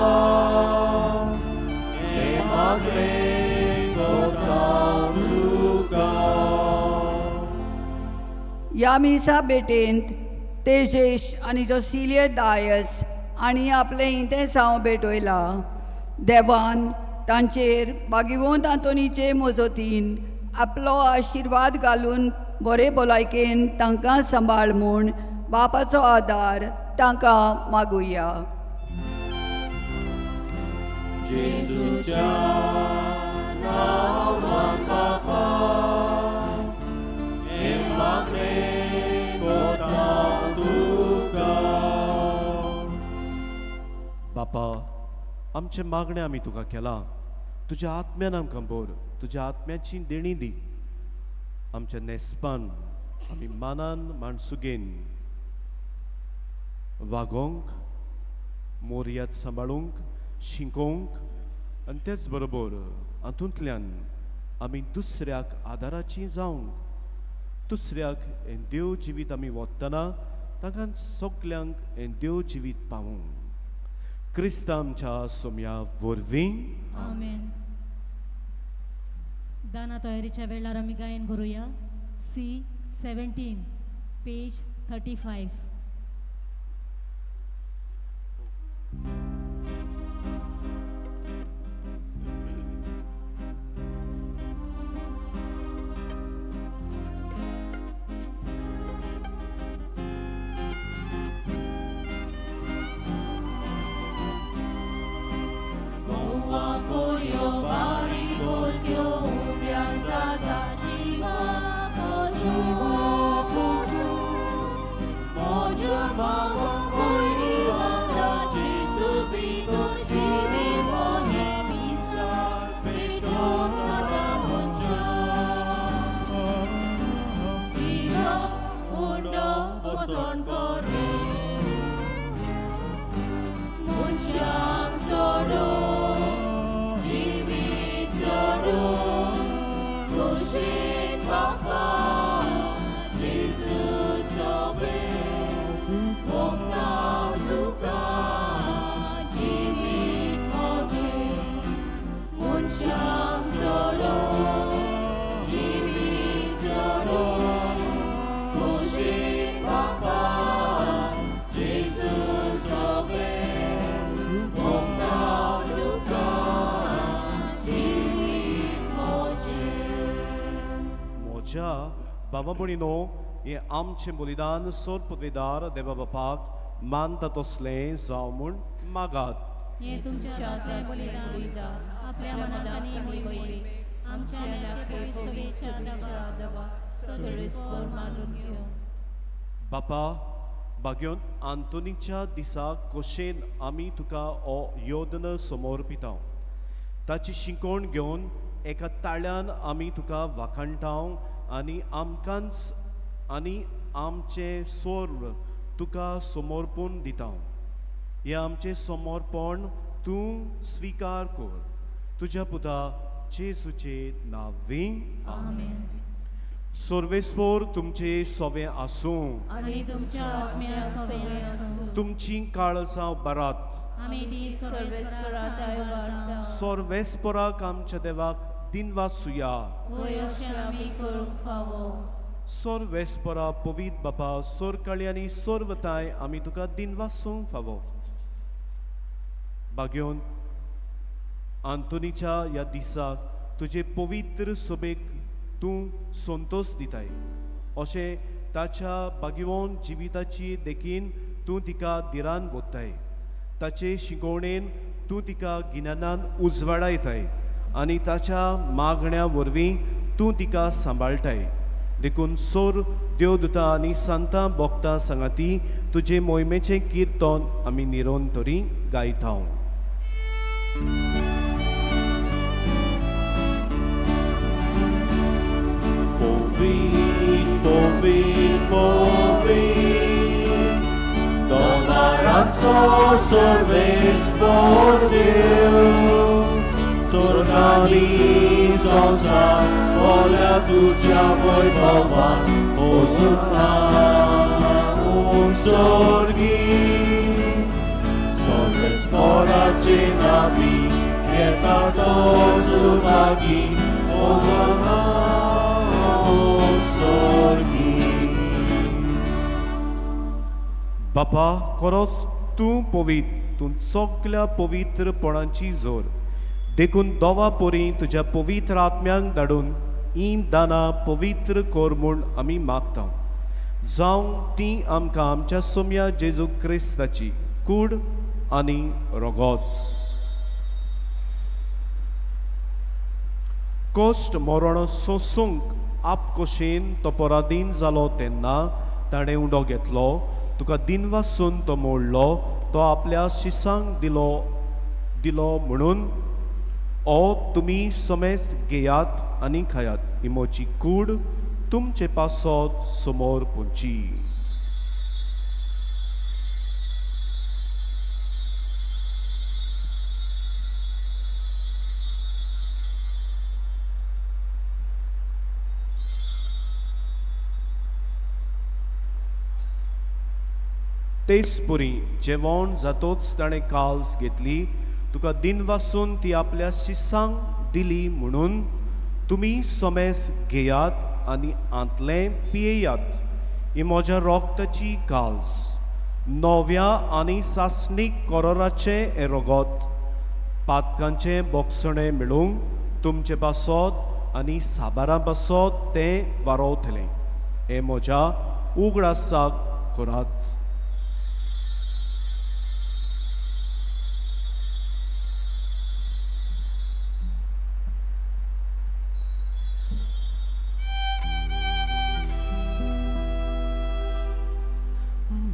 Speaker 5: हे मागणें करता तुका.
Speaker 6: ह्या मिसा भेटेंत तेजेश आनी जोसिलियर दायस आनी आपलें इंतेसांव भेटयला. देवान तांचेर भागिवंत आंतोनीचे मजतीन आपलो आशिर्वाद घालून बरे भलायकेन तांकां सांबाळ म्हूण बापाचो आदार तांकां मागुया.
Speaker 5: जेजूच्या नांवान बापा हे मागणें करता तुका.
Speaker 2: बापा, आमचे मागणें आमी तुका केलां. तुज्या आत्म्यान आमकां बोर, तुज्या आत्म्याची देणी दी. आमच्या नेस्पान आमी मानान माणसुगेन वागोंक, मोरयाद सांबाळूंक, शिकोवंक आनी तेच बरोबर हातूंतल्यान आमी दुसऱ्याक आदाराची जावंक, दुसऱ्याक हें देव जिवीत आमी वतना तांकां सगल्यांक हें देव जिवीत पावूंक. क्रिस्त आमच्या सोम्या वरवीं
Speaker 3: आमेन. दाना तयारीच्या वेळार आमी गायन करूया. C17 page 35.
Speaker 5: Koyo bari kolkyo umyanza da jiwa pozu mojo bawa koini wanda Jesu bitur jiwi mohi misar bidon sada monja jiwa undo poson kore munsyang sodo Kushit Bapa Jesus obe Bokta duka Jimit moje Munsyang solo Jimit solo Kushit Bapa Jesus obe Bokta duka
Speaker 2: मोच्या बाबा भणीनो, हे आमचें बलिदान सोर पदवेदार देवा बापाक मानता तसलें जावं म्हूण मागात.
Speaker 3: हे तुमच्या आत्म्या बलिदान आपल्या मनात आनी मोहीमेन आमच्या नेस्ते पवित्र दवा सर्वेस्वर मानून घेवं.
Speaker 2: बापा, भाग्योन आंतोनीच्या दिसा कशेन आमी तुका हो योदन समर्पिताव. ताची शिकोण घेवन एका ताळ्यान आमी तुका वाखाणटाव आनी आमकांच आनी आमचे सोर्व तुका समर्पून दिता. हे आमचे समर्पण तूं स्विकार कर. तुज्या पुता जेजूचे नांवीं
Speaker 3: आमेन.
Speaker 2: सर्वेस्पोर तुमचे सोवे आसूं
Speaker 3: आनी तुमच्या आत्म्या सवे आसूं.
Speaker 2: तुमची काळजां बरात.
Speaker 3: आमी ती सर्वेस्परात वार्ता
Speaker 2: सर्वेस्पराक आमच्या देवाक दिनवासुया.
Speaker 3: होय अशें आमी करूंक फावो.
Speaker 2: सर्वेस्परा पवित बापा सोरकाळी आनी सोर्वताय आमी तुका दिनवासूंक फावो. भाग्योन आंतोनीच्या ह्या दिसाक तुजे पवित्र सभेक तूं संतोष दिताय. अशें ताच्या भाग्यवान जिविताची देखीन तूं तिका दिरान बोत्ताय. ताचे शिकवणेन तूं तिका गिन्यानान उजवाडायताय आनी ताच्या मागण्या वरवीं तूं तिका सांबाळटाय. देखून सोर देवदूतां आनी संतां भोगतां सांगाती तुजे मोहिमेचें किर्तन आमी निरंतरी गायतांव.
Speaker 5: Povit, povit, povit, Donaranco sorves por Deus, स्वर्गानी संसार ओल्या तुझ्या वैभवान होसना स्वर्गी स्वर्गस्पराचे नावी येता तो सुभागी होसना स्वर्गी.
Speaker 2: बापा खरोच तूं पवित्र, तूं सगल्या पवित्रपणाची जोर देखून दोवा पोरी तुज्या पवित्र आत्म्यांक धाडून ही दानां पवित्र कोर म्हूण आमी मागता. जावं ती आमकां आमच्या सोम्या जेजू क्रिस्ताची कूड आनी रगत. कोश्ट मरण सोसूंक आपकोशेन तो पराधीन जालो तेन्ना ताणें उडो घेतलो. तुका दिनवासून तो मोडलो, तो आपल्या शिसांक दिलो म्हणून ओ तुमी समेस घेयात आनी खायात. ही म्हजी कूड तुमचे पासत समोर पोंची. तेच पुरी जेवण जातोच ताणें काल्स घेतली. तुका दिनवासून ती आपल्या शिसांक दिली म्हणून तुमी समेस घेयात आनी आंतलें पियेयात. ही म्हज्या रोगताची काल्स, नव्या आनी सासणीक कोरोराचें हें रगत, पातकांचें बोगसणें मेळूंक तुमचे पासत आनी साबारां पासत तें वारोवतलें. हें म्हज्या उगडासाक करात.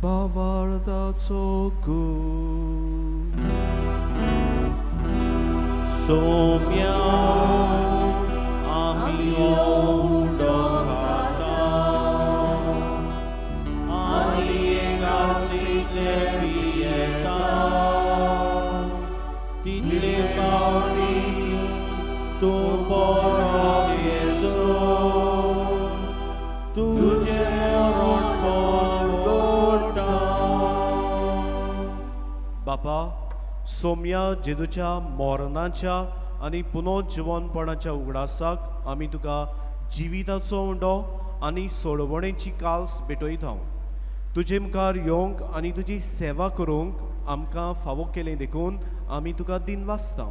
Speaker 2: Bavardaco good.
Speaker 1: सोम्या आमी उडो खाता आनी गासितले पियेता तितले पावली तूं बरो येसो तुझे
Speaker 2: बापा सोम्या जेजूच्या मरणाच्या आनी पुनर्जीवनपणाच्या उगडासाक आमी तुका जिविताचो उंडो आनी सोडवणेची काल्स भेटयता. तुजे मुखार येवंक आनी तुजी सेवा करूंक आमकां फावो केलें देखून आमी तुका दिनवासता.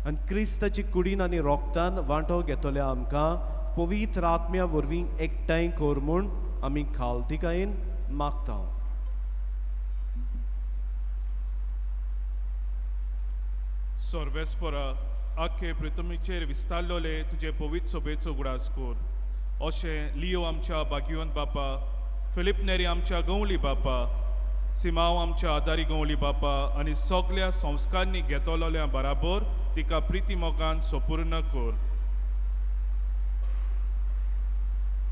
Speaker 2: आनी क्रिस्ताची कुडीन आनी रोगतान वांटो घेतल्या आमकां पवित्र आत्म्या वरवीं एकठांय कर म्हूण आमी खालतिकायेन मागता.
Speaker 7: सर्वेस्परा आख्खे पृथ्वीचेर विस्तारलोले तुजे पवित्र सोबेचो उगडास कोर. अशें लियो आमच्या भाग्यवंत बापा, फिलिप नेरी आमच्या गवळी बापा, सिमांव आमच्या आदारी गवळी बापा आनी सगल्या संस्कारांनी घेतलोल्या बराबर तिका प्रिती मोगान सोपूर्ण कोर.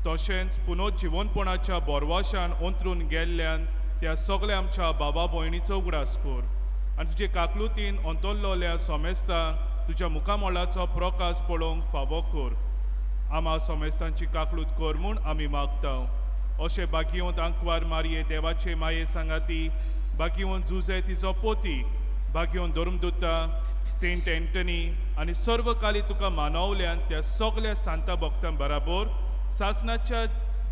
Speaker 7: तशेंच पुनर्जीवनपणाच्या बोरवाशान अंतरून गेल्ल्यान त्या सगल्या आमच्या बाबा भयणीचो उगडास कोर. आनी तुजे काकलुतीन अंतरलोल्या सोमेस्तांक तुज्या मुखामोळाचो प्रकाश पळोवंक फावो कर. आमा सोमेस्तांची काकलूत कर म्हूण आमी मागता. अशें भाग्यवंत आंकवार मारये देवाचे माये सांगाती, भाग्यवंत जुजे तिचो पोती, भाग्यवंत धर्मदुता, सेंट एंटनी आनी सर्वकाली तुका मानवल्यान त्या सगल्या सांता भक्तां बराबर सासणाच्या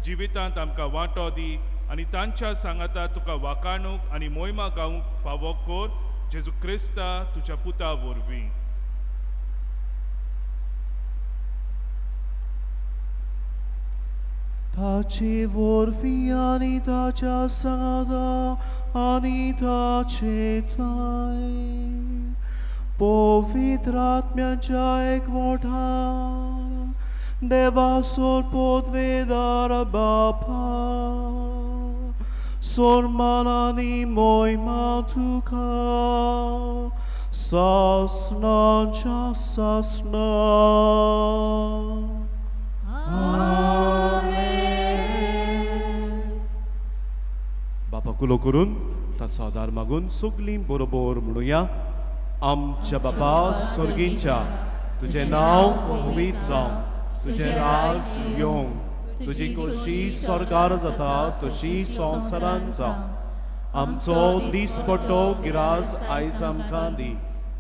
Speaker 7: जिवितांत आमकां वांटो दी आनी तांच्या सांगाता तुका वाकाणूक आनी मोहिमा गावंक फावो कर. जेजू क्रिस्ता तुज्या पुता वरवीं.
Speaker 2: ताचे वरवीं आनी ताच्या सांगाता आनी ताचे थाय पवित्र आत्म्याच्या एकवटान देवासोर पोतवेदार बापा सोर्मानानी मोहिमा तुका सासनाच्या सासना. बापा कुलो करून ताचो आदार मागून सगलीं बरोबर म्हणुया. आमच्या बापा स्वर्गीच्या तुझे नाव पवित्र जावं, तुझे राज येवंक, तुजी कशी स्वर्गार जाता तशी संवसारांत जावं. आमचो दिसपट्टो गिराज आयज आमकां दी,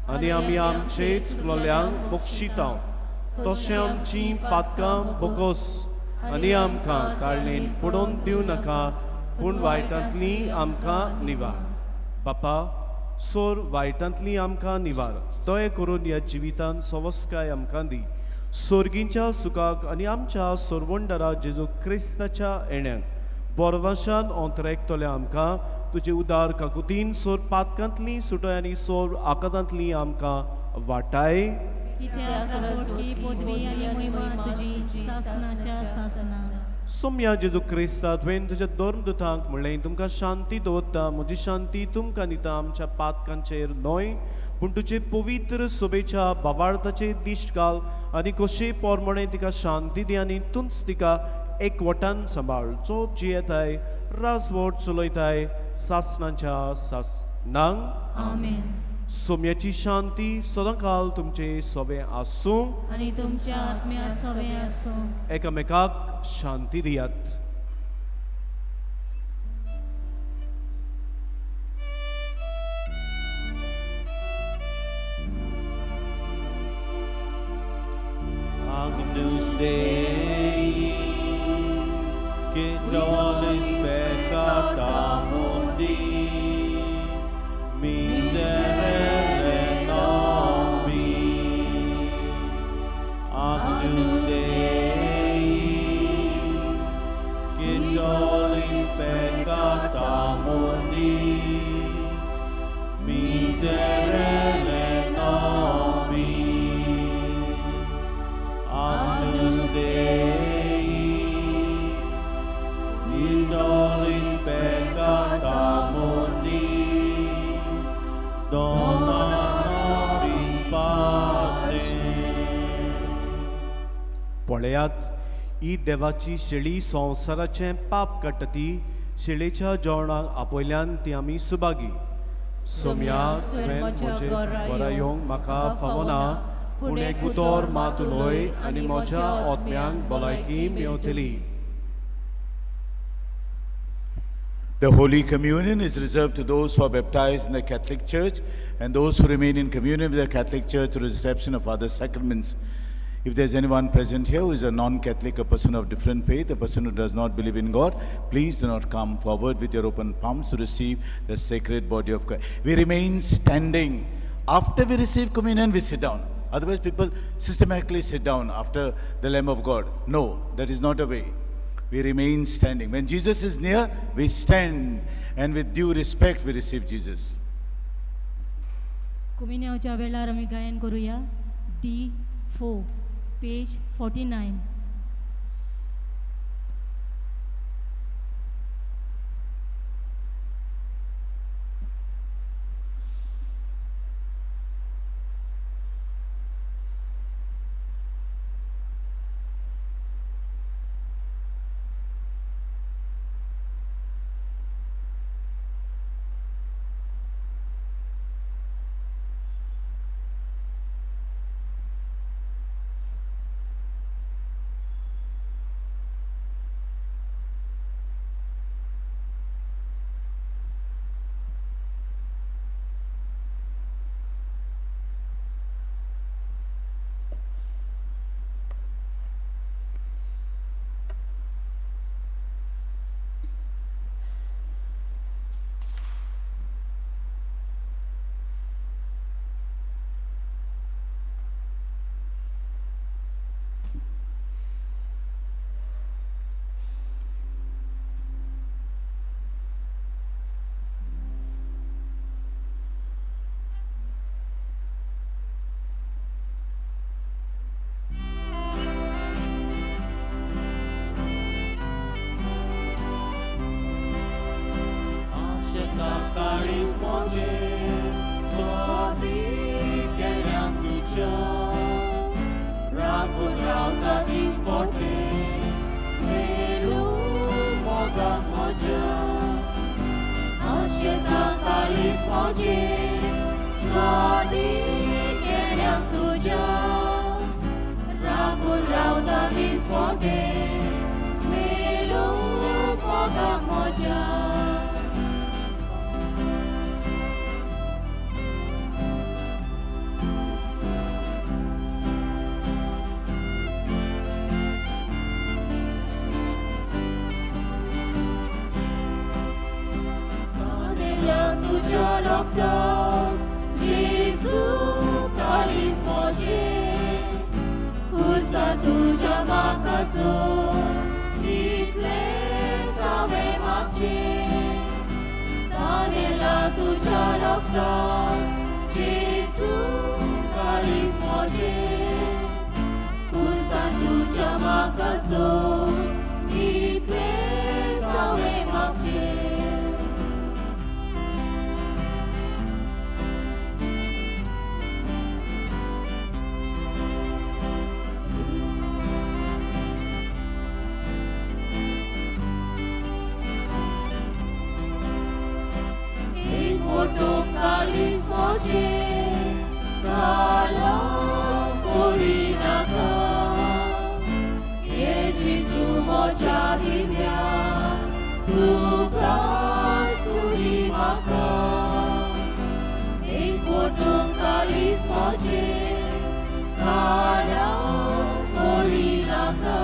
Speaker 2: आनी आमी आमचे चुकलोल्यांक बक्षितांव. तशें आमची पातकां बगोस, आनी आमकां काळणेन पडोवन दिवं नाका, पूण वायटांतली आमकां निवार. बापा, सोर वायटांतली आमकां निवार. दया करून ह्या जिवितांत सवस्काय आमकां दी. सोर्गींच्या सुखाक आनी आमच्या सोरवंडरा जेजू क्रिस्ताच्या येण्याक बोरवाशान अंतरेकतले आमकां तुजे उदार काकुतीन सोर पातकांतली सुटय आनी सोर आकांतांतली आमकां वाटाय.
Speaker 3: कित्याक राजवटी पदवी आनी महिमा तुजी सासणाच्या सासणान.
Speaker 2: सोम्या जेजू क्रिस्ता तुवें तुज्या धर्मदुतांक म्हणलें तुमकां शांती दवरता, म्हजी शांती तुमकां दिता. आमच्या पातकांचेर न्हय पूण तुजे पवित्र सोबेच्या भावार्थाचेर दिश्ट घाल, आनी कशें पोरमणे तिका शांती दी आनी तूंच तिका एकवटान सांबाळ. जो जियेताय राजवट चलयताय सासणाच्या सासणांक.
Speaker 3: आमेन.
Speaker 2: सोम्याची शांती सदांकाल तुमचे सोबे आसूं
Speaker 3: आनी तुमच्या आत्म्यात सवे आसूं.
Speaker 2: एकामेकाक शांती दियात.
Speaker 1: Agnus Dei, que nollis peccata mundi, miserere nobis. Agnus Dei, que nollis peccata mundi, miserere nobis. Agnus Dei, in nollis peccata mundi, dona nobis pacem.
Speaker 2: पळयात, ही देवाची शेळी संवसाराचें पाप काडटा. शेळेच्या जेवणाक आपयल्यान ती आमी सुभागी. सोम्या, तुवें म्हजे घरा येवंक म्हाका फावना, पूण एक उतर मात उलय आनी म्हज्या आत्म्यांक भलायकी मेवतली.
Speaker 5: The Holy Communion is reserved to those who are baptized in the Catholic Church and those who remain in communion with the Catholic Church through the reception of other sacraments. If there's anyone present here who is a non-Catholic, a person of different faith, a person who does not believe in God, please do not come forward with your open palms to receive the sacred body of Christ. We remain standing. After we receive communion, we sit down. Otherwise, people systematically sit down after the Lamb of God. No, that is not a way. We remain standing. When Jesus is near, we stand, and with due respect, we receive Jesus.
Speaker 3: कुमिन्याच्या वेळार आमी गायन करूया. D4, page 49. Moje, słody, kieram tudzia. दिसपटे मेलो मोगाक म्हज्या तुझ्या रक्तात जेजू कालीस म्हजें खुर्सा तुझ्या माकाचो इतलेंच हांवें मागचें तानेला तुझ्या रक्तात जेजू कालीस म्हजें खुर्सा तुझ्या माकाचो इतलेंच हांवें मागचें Kalis moje kala korinaka ye Jesu moja divya tuka suri maka ek potong kalis moje kala korinaka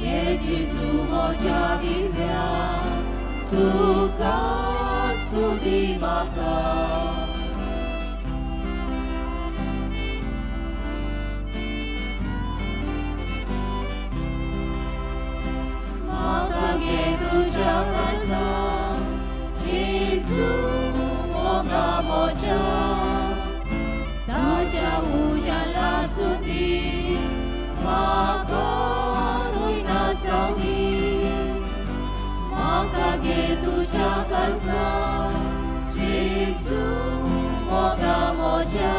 Speaker 3: ye Jesu moja divya tuka Studi maka maka ge tuja kansa Jesu moga moja taja ujala studi maka tuina sauni maka ge tuja kansa Jesu moga moja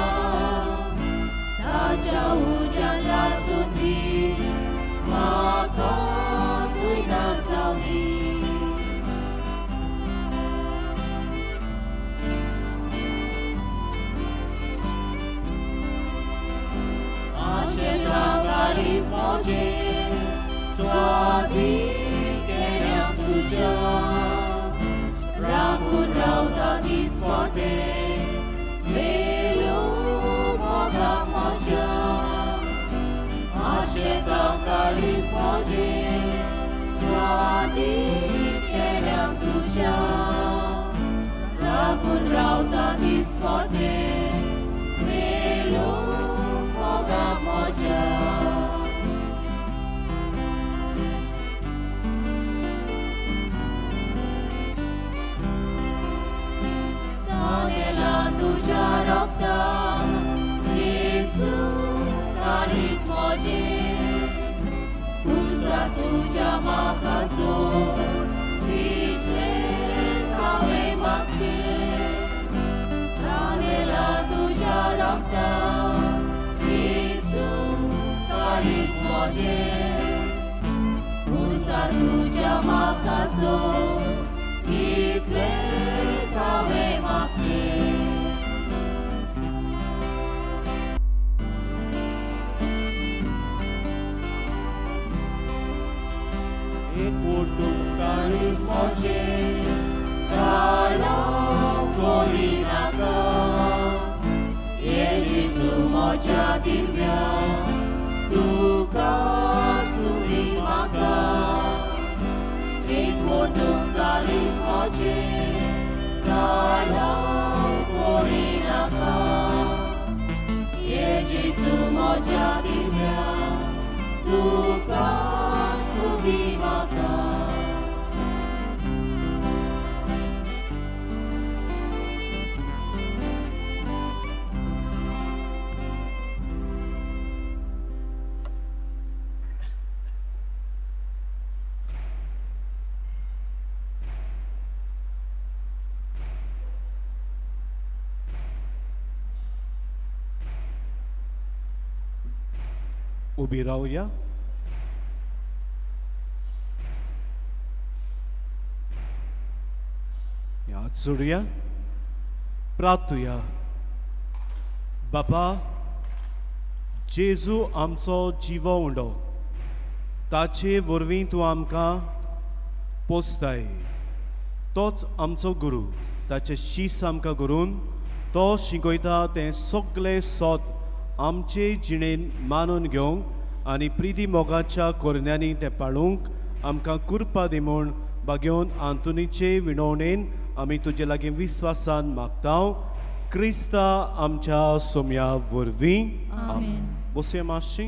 Speaker 3: taja ujala suti maka tuina sauni Ashetra kalis moje swati kenyang tuja Rakun rauta disparte Melu moga moja Asheta kalis moje Swati kenyang tuja Rakun rauta disparte Melu moga moja तुझ्या रक्तात जेजू कालीस मोजें खुर्सा तुझ्या माकाचो इतलेंच हांवें मागचें तानेला तुझ्या रक्तात जेजू कालीस मोजें खुर्सा तुझ्या माकाचो इतलेंच हांवें मागचें Kalis moje kala korinaka ye Jesu moja divya tuka suri maka ek potong kalis moje kala korinaka ye Jesu moja divya tuka suri maka
Speaker 2: उभी राहूया. हात जोडूया, प्रार्थूया. बाबा, जेजू आमचो जिवो उंडो ताचे वरवीं तूं आमकां पोसताय. तोच आमचो गुरू. ताचे शीस आमकां करून तो शिकयता तें सगळें सोत आमचे जिणेन मानून घेवंक आनी प्रिती मोगाच्या कोरण्यांनी तें पाळूंक आमकां कुरपा दी म्हूण बागेवन आंतुनीचे विणवणेन आमी तुजे लागीं विस्वासान मागतांव. क्रिस्ता आमच्या सोम्या वरवीं.
Speaker 3: आमेन.
Speaker 2: बसया मातशी.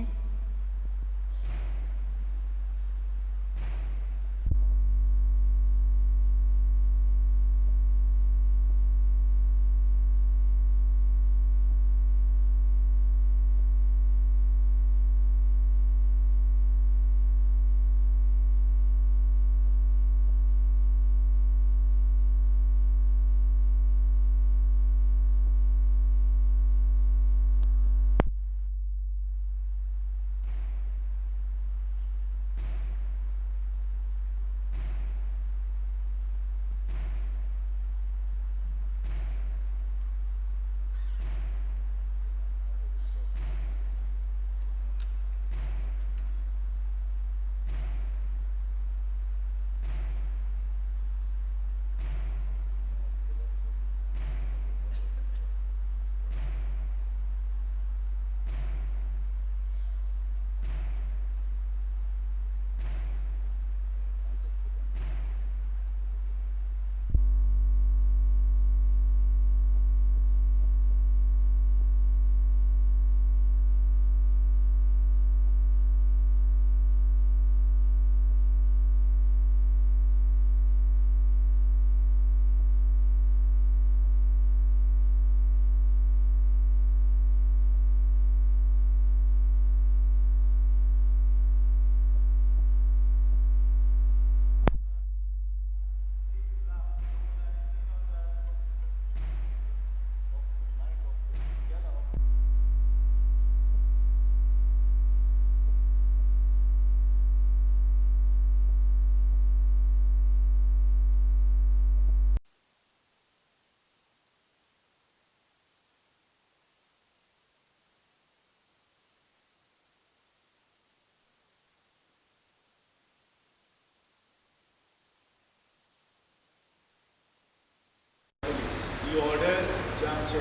Speaker 5: ही ऑर्डर जे आमचे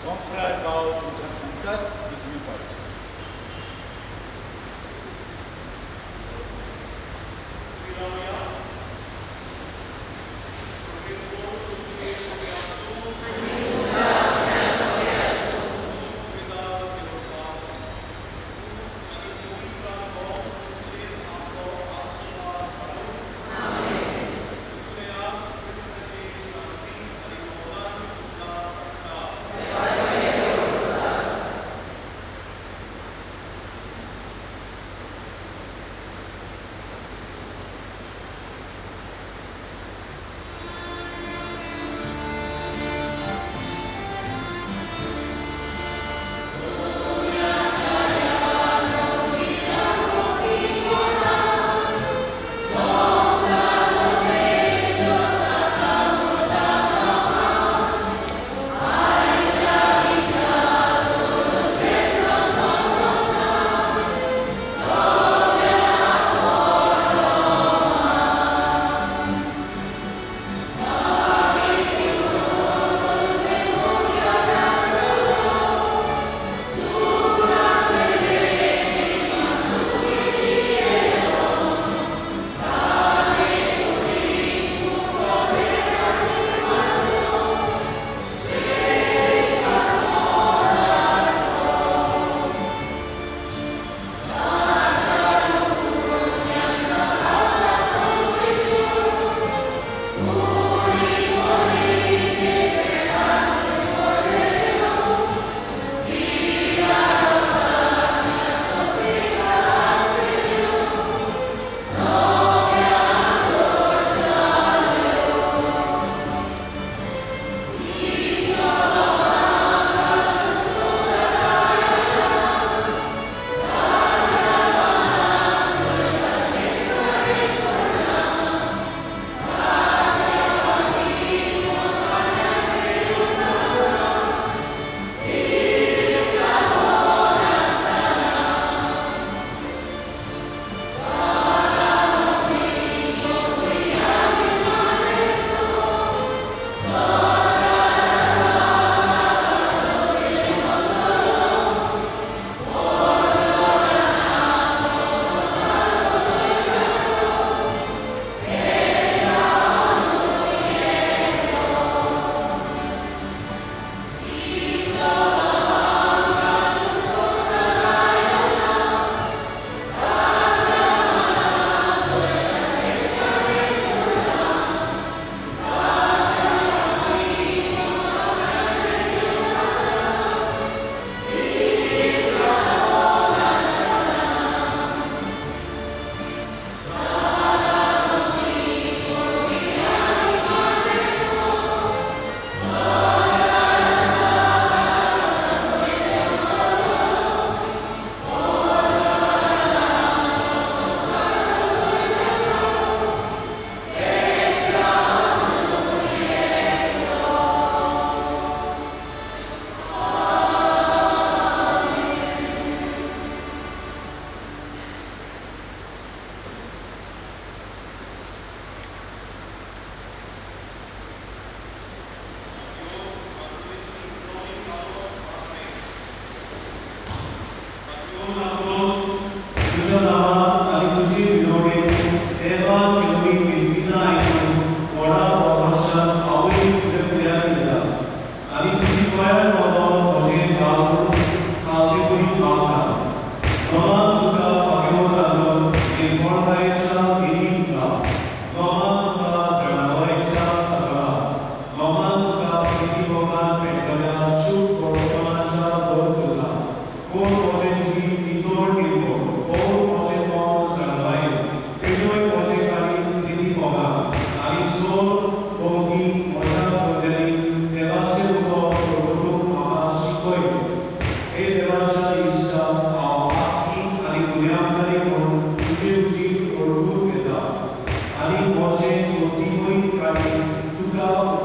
Speaker 5: कॉन्फ्रार भाव तुमकां सांगतात ती तुमी पाळची.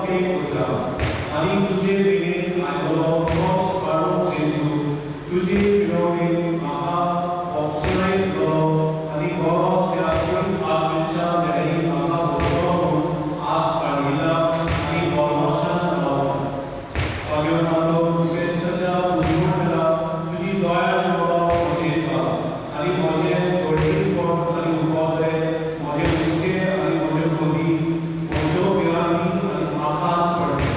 Speaker 8: एक पुत्र आणि तुझे बेगीन आयलो तोच काळो जेजू तुझी विरोधी म्हाका ऑप्शनायत लो आनी बरो सेवाकीन आत्मेच्या मेरेन म्हाका बरो म्हणून आस बाळगिला आनी बोरमोशान रावलो पाग्यो मातो क्रिस्ताच्या उजवाडाला तुझी दोळ्यान बरो उजयता आनी म्हजे दोळीन कोट आनी उबोले म्हजे हुस्के आनी म्हज्यो खोली म्हज्यो विरामी आनी आखात पडले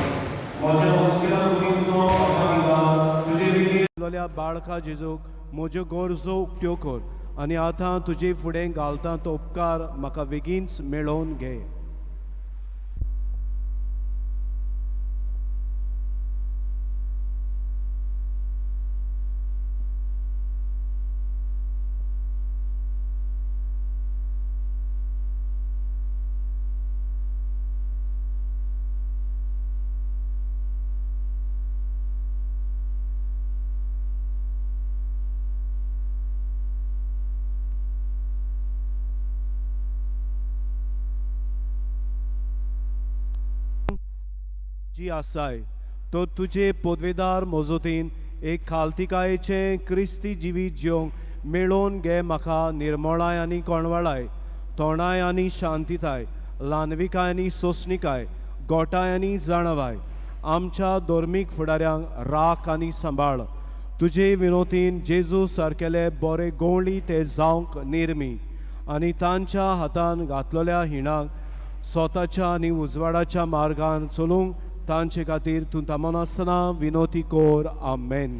Speaker 8: म्हज्या हुस्क्या कुडींतलो आखाविला तुजे बेगीन
Speaker 2: बाळका जेजूक म्हज्यो गरजो उक्त्यो कर आनी आतां तुजे फुडें घालता तो उपकार म्हाका बेगीनच मेळोवन घे. जी आसाय तो तुजे पदवेदार मोजोतीन एक खालतिकायेचें क्रिस्ती जिवीत जिवंक मेळोवन घे म्हाका निर्मळाय आनी कोणवळाय तोणाय आनी शांतीताय ल्हानविकाय आनी सोंसणिकाय गोठाय आनी जाणवाय आमच्या धर्मीक फुडाऱ्यांक राख आनी सांबाळ तुजे विनोतीन जेजू सारकेले बरे गोवळी ते जावंक निर्मी आनी तांच्या हातान घातलेल्या हिणाक स्वताच्या आनी उजवाडाच्या मार्गान चलूंक तांचे खातीर तूं तामनासतना विनोती कोर. आमेन.